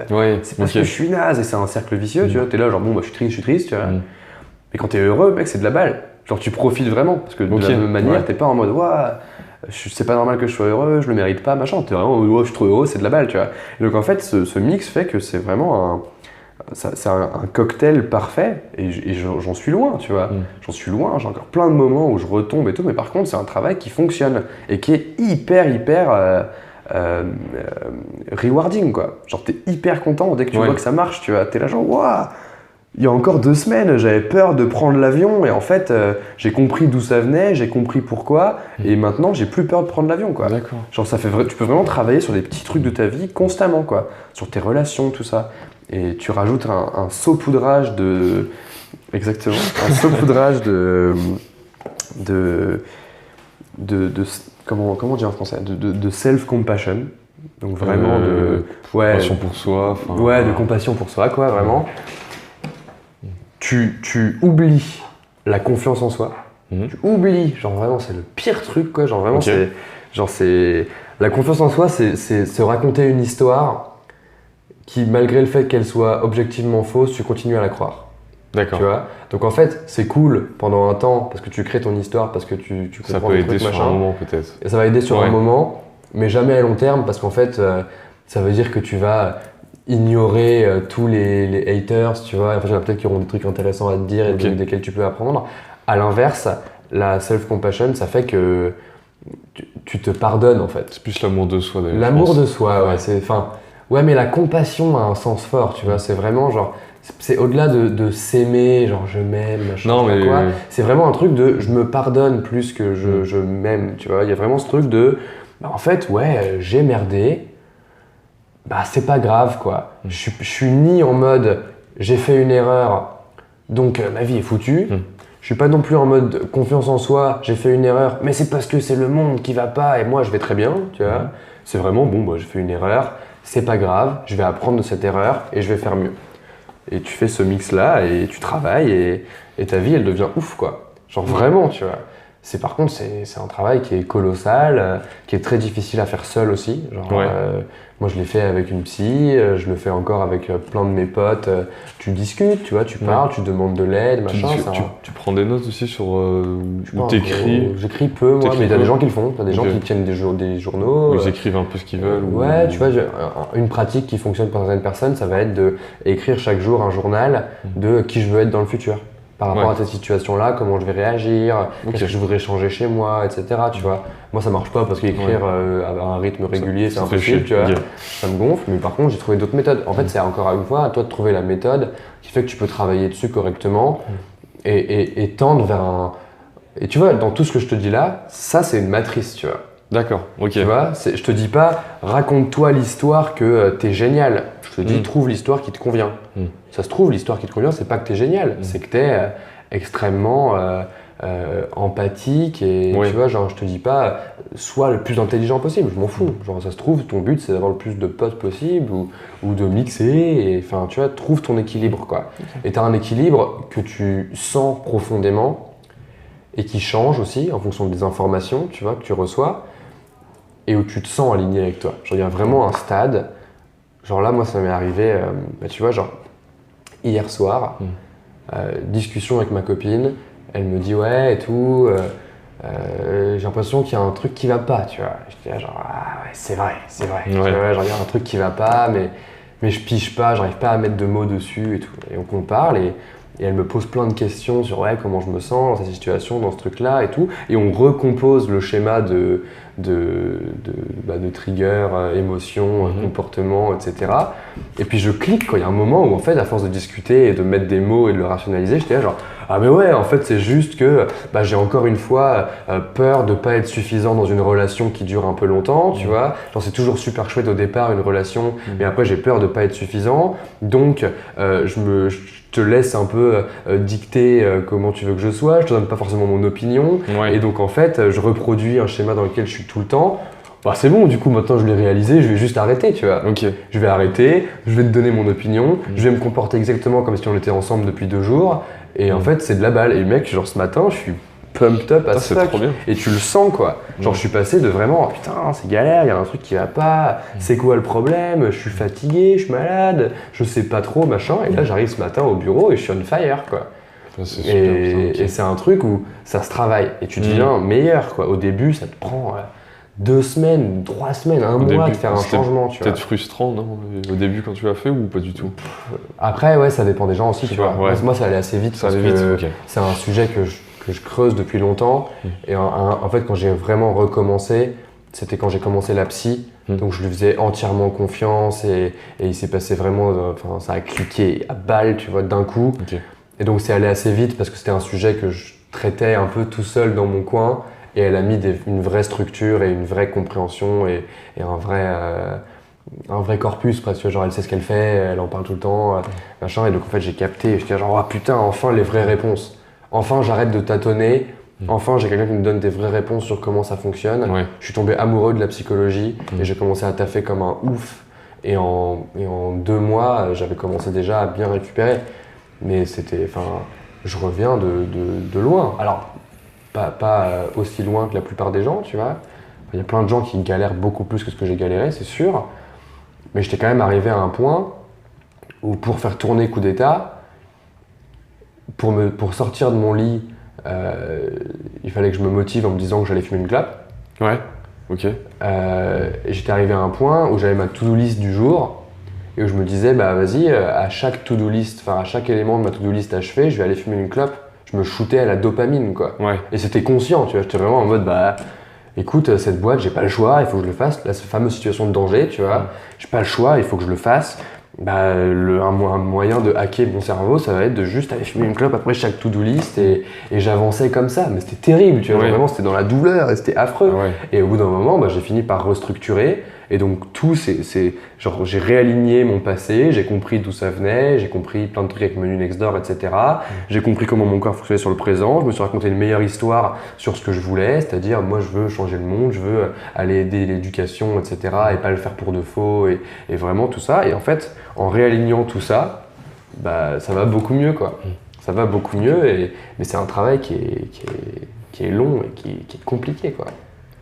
C'est parce que je suis naze et c'est un cercle vicieux, tu vois. T'es là genre bon bah je suis triste, tu vois. Mais quand t'es heureux, mec, c'est de la balle. Genre tu profites vraiment parce que de la même manière, t'es pas en mode ouah, c'est pas normal que je sois heureux, je le mérite pas, machin. T'es vraiment ouah, je suis trop heureux, c'est de la balle, tu vois. Et donc en fait, ce mix fait que c'est vraiment un cocktail parfait et j'en suis loin, tu vois. J'en suis loin, j'ai encore plein de moments où je retombe et tout, mais par contre, c'est un travail qui fonctionne et qui est hyper rewarding, quoi. Genre, t'es hyper content dès que tu vois que ça marche, tu vois. T'es là, genre, waouh! Il y a encore 2 semaines, j'avais peur de prendre l'avion et en fait, j'ai compris d'où ça venait, j'ai compris pourquoi et maintenant, j'ai plus peur de prendre l'avion, quoi. D'accord. Genre, tu peux vraiment travailler sur des petits trucs de ta vie constamment, quoi. Sur tes relations, tout ça. Et tu rajoutes un saupoudrage de… Exactement. Un saupoudrage comment dire en français, de self-compassion. Donc vraiment de compassion pour soi. De compassion pour soi, quoi, vraiment. Tu oublies la confiance en soi. Tu oublies, genre vraiment, c'est le pire truc, quoi. Genre vraiment, c'est la confiance en soi, c'est se raconter une histoire qui, malgré le fait qu'elle soit objectivement fausse, tu continues à la croire. D'accord. Tu vois. Donc en fait, c'est cool pendant un temps parce que tu crées ton histoire, parce que tu comprends ça peut aider sur un moment peut-être. Et ça va aider sur un moment, mais jamais à long terme parce qu'en fait, ça veut dire que tu vas ignorer tous les haters, tu vois. Enfin, peut-être qu'ils auront des trucs intéressants à te dire et desquels tu peux apprendre. À l'inverse, la self-compassion, ça fait que tu te pardonnes en fait. C'est plus l'amour de soi d'ailleurs. L'amour de soi, ouais, mais la compassion a un sens fort, tu vois. C'est vraiment genre, c'est au-delà de s'aimer, genre je m'aime, machin, quoi. C'est vraiment un truc de je me pardonne plus que je m'aime, tu vois. Il y a vraiment ce truc de, bah, en fait, ouais, j'ai merdé, bah c'est pas grave quoi. Je suis ni en mode j'ai fait une erreur donc ma vie est foutue. Je suis pas non plus en mode confiance en soi, j'ai fait une erreur mais c'est parce que c'est le monde qui va pas et moi je vais très bien, tu vois. C'est vraiment bon, bah, j'ai fait une erreur, c'est pas grave, je vais apprendre de cette erreur et je vais faire mieux. Et tu fais ce mix là et tu travailles et ta vie elle devient ouf quoi. Genre vraiment, tu vois. Par contre, c'est un travail qui est colossal, qui est très difficile à faire seul aussi. Genre, moi, je l'ai fait avec une psy, je le fais encore avec plein de mes potes. Tu discutes, tu vois, tu parles, tu demandes de l'aide, machin. Tu prends des notes aussi sur où t'écris? J'écris peu, moi, mais il y a des gens qui le font. Il y a des gens qui tiennent des journaux. Ils écrivent un peu ce qu'ils veulent. Ouais, tu vois, une pratique qui fonctionne pour certaines personnes, ça va être d'écrire chaque jour un journal de qui je veux être dans le futur. Par rapport à cette situation-là, comment je vais réagir, qu'est-ce que je voudrais changer chez moi, etc. Tu vois. Moi, ça marche pas parce qu'écrire à un rythme régulier, c'est impossible, tu vois. Ça me gonfle, mais par contre, j'ai trouvé d'autres méthodes. En fait, c'est encore une fois à toi de trouver la méthode qui fait que tu peux travailler dessus correctement et tendre vers un. Et tu vois, dans tout ce que je te dis là, ça, c'est une matrice, tu vois. D'accord, ok. Tu vois, je te dis pas raconte-toi l'histoire que t'es génial. Je te dis trouve l'histoire qui te convient. Ça se trouve, l'histoire qui te convient, c'est pas que t'es génial, c'est que t'es extrêmement empathique et tu vois, genre je te dis pas sois le plus intelligent possible, je m'en fous. Genre ça se trouve, ton but c'est d'avoir le plus de potes possible ou de mixer et enfin tu vois, trouve ton équilibre quoi. Et t'as un équilibre que tu sens profondément et qui change aussi en fonction des informations, tu vois, que tu reçois. Et où tu te sens aligné avec toi. Genre, il y a vraiment un stade. Genre là, moi, ça m'est arrivé, tu vois, genre, hier soir, discussion avec ma copine, elle me dit ouais et tout, j'ai l'impression qu'il y a un truc qui va pas, tu vois. Je dis genre, ah ouais, c'est vrai. Ouais. Genre, il y a un truc qui va pas, mais je pige pas, j'arrive pas à mettre de mots dessus et tout. Et donc, on parle et elle me pose plein de questions sur ouais, comment je me sens dans cette situation, dans ce truc-là et tout. Et on recompose le schéma de trigger, émotion, comportement, etc. Et puis je clique quand il y a un moment où en fait, à force de discuter et de mettre des mots et de le rationaliser, j'étais là genre ah mais ouais, en fait c'est juste que j'ai encore une fois peur de pas être suffisant dans une relation qui dure un peu longtemps, tu vois. Genre c'est toujours super chouette au départ une relation, mais après j'ai peur de pas être suffisant, donc je te laisse un peu dicter comment tu veux que je sois, je te donne pas forcément mon opinion, et donc en fait je reproduis un schéma dans lequel je suis tout le temps. Bah c'est bon, du coup maintenant je l'ai réalisé, je vais juste arrêter, tu vois. Je vais arrêter, je vais te donner mon opinion, je vais me comporter exactement comme si on était ensemble depuis 2 jours, et en fait c'est de la balle. Et mec, genre ce matin je suis pumped up à fuck, et tu le sens quoi. Genre je suis passé de vraiment oh, putain c'est galère, il y a un truc qui va pas, c'est quoi le problème, je suis fatigué, je suis malade, je sais pas trop machin, et là j'arrive ce matin au bureau et je suis on fire quoi. Et c'est un truc où ça se travaille et tu deviens meilleur quoi. Au début ça te prend 2 semaines, 3 semaines, un mois de faire un changement, tu vois. Peut-être frustrant, non? Au début quand tu l'as fait ou pas du tout? Après ouais, ça dépend des gens aussi, tu vois. Moi ça allait assez vite parce que c'est un sujet que je creuse depuis longtemps. Et en fait, quand j'ai vraiment recommencé, c'était quand j'ai commencé la psy. Donc, je lui faisais entièrement confiance et il s'est passé vraiment, enfin, ça a cliqué à balle, tu vois, d'un coup. Et donc, c'est allé assez vite parce que c'était un sujet que je traitais un peu tout seul dans mon coin. Et elle a mis une vraie structure et une vraie compréhension et un vrai corpus presque, genre elle sait ce qu'elle fait, elle en parle tout le temps, machin. Et donc, en fait, j'ai capté. J'étais genre, oh putain, enfin les vraies réponses. Enfin, j'arrête de tâtonner. Enfin, j'ai quelqu'un qui me donne des vraies réponses sur comment ça fonctionne. Je suis tombé amoureux de la psychologie et j'ai commencé à taffer comme un ouf. Et en 2 mois, j'avais commencé déjà à bien récupérer. Mais je reviens de loin. Alors, pas aussi loin que la plupart des gens, tu vois. Il y a plein de gens qui galèrent beaucoup plus que ce que j'ai galéré, c'est sûr. Mais j'étais quand même arrivé à un point où pour faire tourner Coup d'État, pour sortir de mon lit, il fallait que je me motive en me disant que j'allais fumer une clope. Ouais, ok. Et j'étais arrivé à un point où j'avais ma to-do list du jour et où je me disais, bah vas-y, à chaque to-do list, enfin à chaque élément de ma to-do list achevé, je vais aller fumer une clope. Je me shootais à la dopamine, quoi. Et c'était conscient, tu vois. J'étais vraiment en mode, bah écoute, cette boîte, j'ai pas le choix, il faut que je le fasse. La fameuse situation de danger, tu vois. J'ai pas le choix, il faut que je le fasse. Bah, un moyen de hacker mon cerveau, ça va être de juste aller fumer une clope après chaque to-do list et j'avançais comme ça. Mais c'était terrible, tu vois. Vraiment, c'était dans la douleur et c'était affreux. Et au bout d'un moment, j'ai fini par restructurer Et donc tout, genre j'ai réaligné mon passé, j'ai compris d'où ça venait, j'ai compris plein de trucs avec Menu Next Door, etc. J'ai compris comment mon corps fonctionnait sur le présent, je me suis raconté une meilleure histoire sur ce que je voulais, c'est-à-dire moi je veux changer le monde, je veux aller aider l'éducation, etc. et pas le faire pour de faux et vraiment tout ça. Et en fait, en réalignant tout ça, bah, ça va beaucoup mieux quoi. Ça va beaucoup mieux, mais c'est un travail qui est long et qui est compliqué quoi.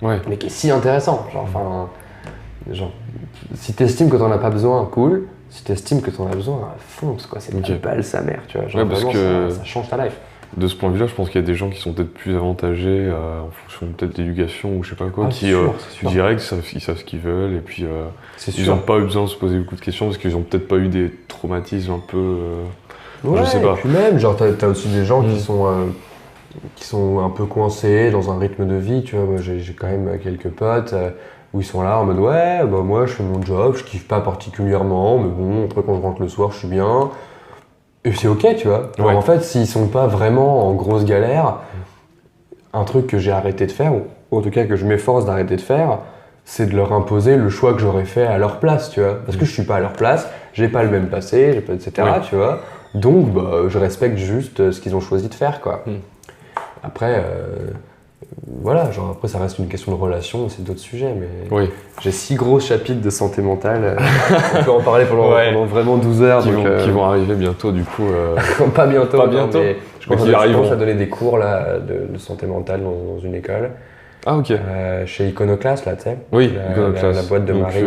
Ouais. Mais qui est si intéressant. Genre, si t'estimes que t'en as pas besoin, cool. Si t'estimes que t'en as besoin, fonce quoi. C'est une balle sa mère, tu vois. Genre, ouais, parce que ça change ta life. De ce point de vue-là, je pense qu'il y a des gens qui sont peut-être plus avantagés en fonction peut-être d'éducation ou je sais pas quoi, qui direct ils savent ce qu'ils veulent et puis ils n'ont pas eu besoin de se poser beaucoup de questions parce qu'ils ont peut-être pas eu des traumatismes un peu. Ouais, je sais pas. Et puis même, genre t'as aussi des gens qui sont un peu coincés dans un rythme de vie, tu vois. Moi j'ai quand même quelques potes où ils sont là en mode ouais, bah moi je fais mon job, je kiffe pas particulièrement, mais bon, après quand je rentre le soir, je suis bien. Et c'est ok, tu vois. Alors, en fait, s'ils sont pas vraiment en grosse galère, un truc que j'ai arrêté de faire, ou en tout cas que je m'efforce d'arrêter de faire, c'est de leur imposer le choix que j'aurais fait à leur place, tu vois. Parce que je suis pas à leur place, j'ai pas le même passé, j'ai pas, etc., tu vois. Donc, bah, je respecte juste ce qu'ils ont choisi de faire, quoi. Après, voilà, genre après ça reste une question de relation, c'est d'autres sujets, mais j'ai 6 gros chapitres de santé mentale, on peut en parler pendant vraiment 12 heures. Qui vont arriver bientôt du coup. Pas bientôt, mais je commence à donner des cours là, de santé mentale dans une école. Ah ok. Chez Iconoclast là, tu sais. Oui, Iconoclast. La boîte de Marie.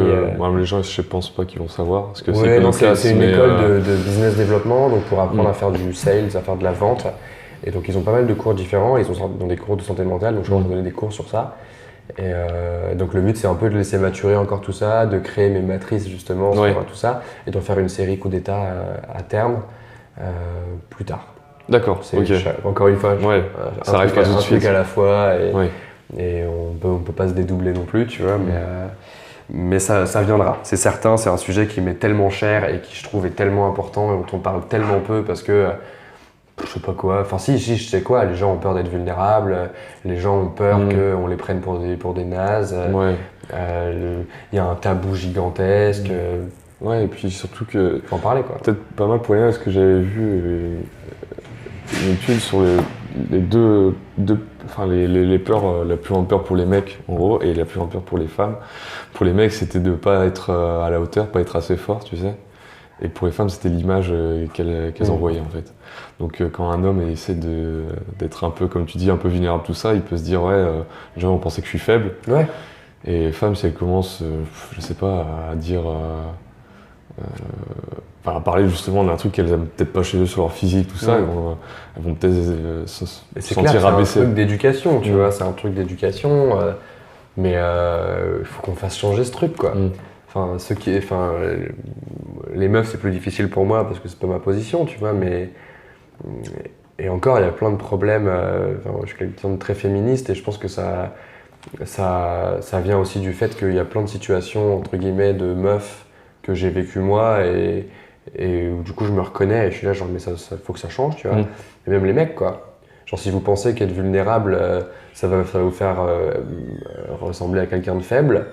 Les gens je pense pas qu'ils vont savoir. Parce que c'est une école de business développement, donc pour apprendre à faire du sales, à faire de la vente. Et donc ils ont pas mal de cours différents, ils sont dans des cours de santé mentale, donc je commence à donner des cours sur ça. Et donc le but c'est un peu de laisser maturer encore tout ça, de créer mes matrices justement sur tout ça, et d'en faire une série coup d'état à terme, plus tard. D'accord, encore une fois, ça arrive pas tout de suite. Un truc à la fois, et on peut pas se dédoubler non plus, tu vois, mais ça viendra. C'est certain, c'est un sujet qui m'est tellement cher et qui je trouve est tellement important et dont on parle tellement peu parce que je sais pas quoi, enfin si je sais quoi, les gens ont peur d'être vulnérables, les gens ont peur qu'on les prenne pour des nazes, y a un tabou gigantesque. Ouais, et puis surtout que... Faut en parler quoi. Peut-être pas mal pour rien parce que j'avais vu une étude sur les peurs, la plus grande peur pour les mecs en gros, et la plus grande peur pour les femmes. Pour les mecs, c'était de pas être à la hauteur, pas être assez fort, tu sais. Et pour les femmes, c'était l'image qu'elles envoyaient en fait. Donc quand un homme essaie d'être un peu, comme tu dis, un peu vulnérable, tout ça, il peut se dire les gens vont penser que je suis faible. Ouais. Et les femmes, si elles commencent, je sais pas, à dire, à parler justement d'un truc qu'elles aiment peut-être pas chez eux sur leur physique, tout ça, elles vont peut-être se sentir rabaissées. C'est un truc d'éducation, tu vois, c'est un truc d'éducation, mais il faut qu'on fasse changer ce truc, quoi. Enfin, les meufs, c'est plus difficile pour moi parce que c'est pas ma position, tu vois, mais... Et encore, il y a plein de problèmes. Je suis quelqu'un de très féministe et je pense que ça vient aussi du fait qu'il y a plein de situations, entre guillemets, de meufs que j'ai vécues moi et où du coup je me reconnais et je suis là genre mais ça faut que ça change, tu vois. Et même les mecs, quoi. Genre si vous pensez qu'être vulnérable, ça va vous faire ressembler à quelqu'un de faible,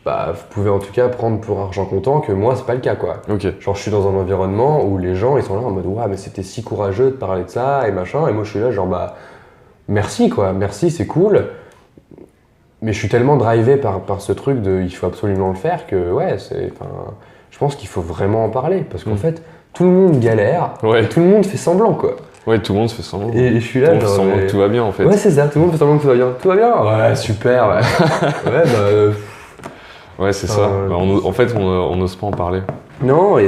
bah, vous pouvez en tout cas prendre pour argent comptant que moi c'est pas le cas, quoi. Genre je suis dans un environnement où les gens ils sont là en mode ouais mais c'était si courageux de parler de ça et machin, et moi je suis là genre bah merci, quoi, merci, c'est cool, mais je suis tellement drivé par ce truc de il faut absolument le faire que je pense qu'il faut vraiment en parler parce qu'en fait tout le monde galère et tout le monde fait semblant, quoi. Ouais, tout le monde fait semblant. Et je suis là, genre. Fait semblant que tout va bien, en fait. Ouais, c'est ça, tout le monde fait semblant que tout va bien. Tout va bien? Ouais, super, ouais. Ouais, c'est ça. En fait, on n'ose pas en parler. Non, et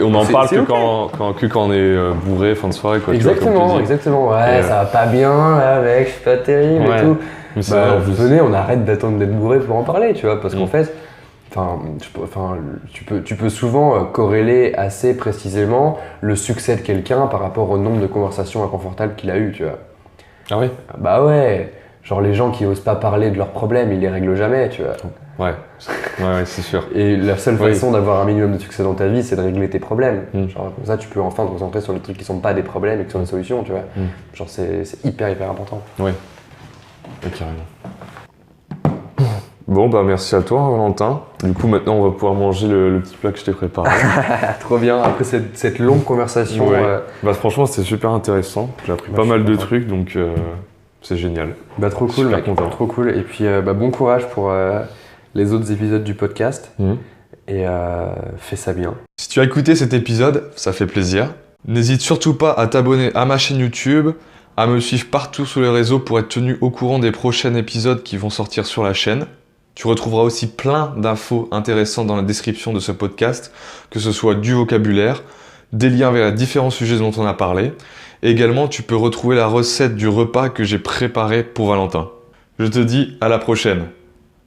on en parle que quand on est bourré, fin de soirée, quoi. Exactement. Ouais, ça va pas bien, là, mec, je suis pas terrible et tout. Mais venez, on arrête d'attendre d'être bourré pour en parler, tu vois, parce qu'en fait, tu peux souvent corréler assez précisément le succès de quelqu'un par rapport au nombre de conversations inconfortables qu'il a eues, tu vois. Ah oui? Bah ouais, genre les gens qui osent pas parler de leurs problèmes, ils les règlent jamais, tu vois. Ouais, c'est sûr. Et la seule façon d'avoir un minimum de succès dans ta vie, c'est de régler tes problèmes. Genre comme ça, tu peux enfin te concentrer sur les trucs qui sont pas des problèmes et qui sont des solutions, tu vois. Genre c'est hyper important. Ouais, carrément. Bon, bah merci à toi, Valentin. Du coup, maintenant, on va pouvoir manger le petit plat que je t'ai préparé. Trop bien, après cette longue conversation. Ouais. Bah, franchement, c'était super intéressant. J'ai appris pas mal de trucs, donc c'est génial. Bah, trop cool, mec. Content. Trop cool. Et puis, bon courage pour les autres épisodes du podcast. Et fais ça bien. Si tu as écouté cet épisode, ça fait plaisir. N'hésite surtout pas à t'abonner à ma chaîne YouTube, à me suivre partout sur les réseaux pour être tenu au courant des prochains épisodes qui vont sortir sur la chaîne. Tu retrouveras aussi plein d'infos intéressantes dans la description de ce podcast, que ce soit du vocabulaire, des liens vers les différents sujets dont on a parlé. Et également, tu peux retrouver la recette du repas que j'ai préparé pour Valentin. Je te dis à la prochaine.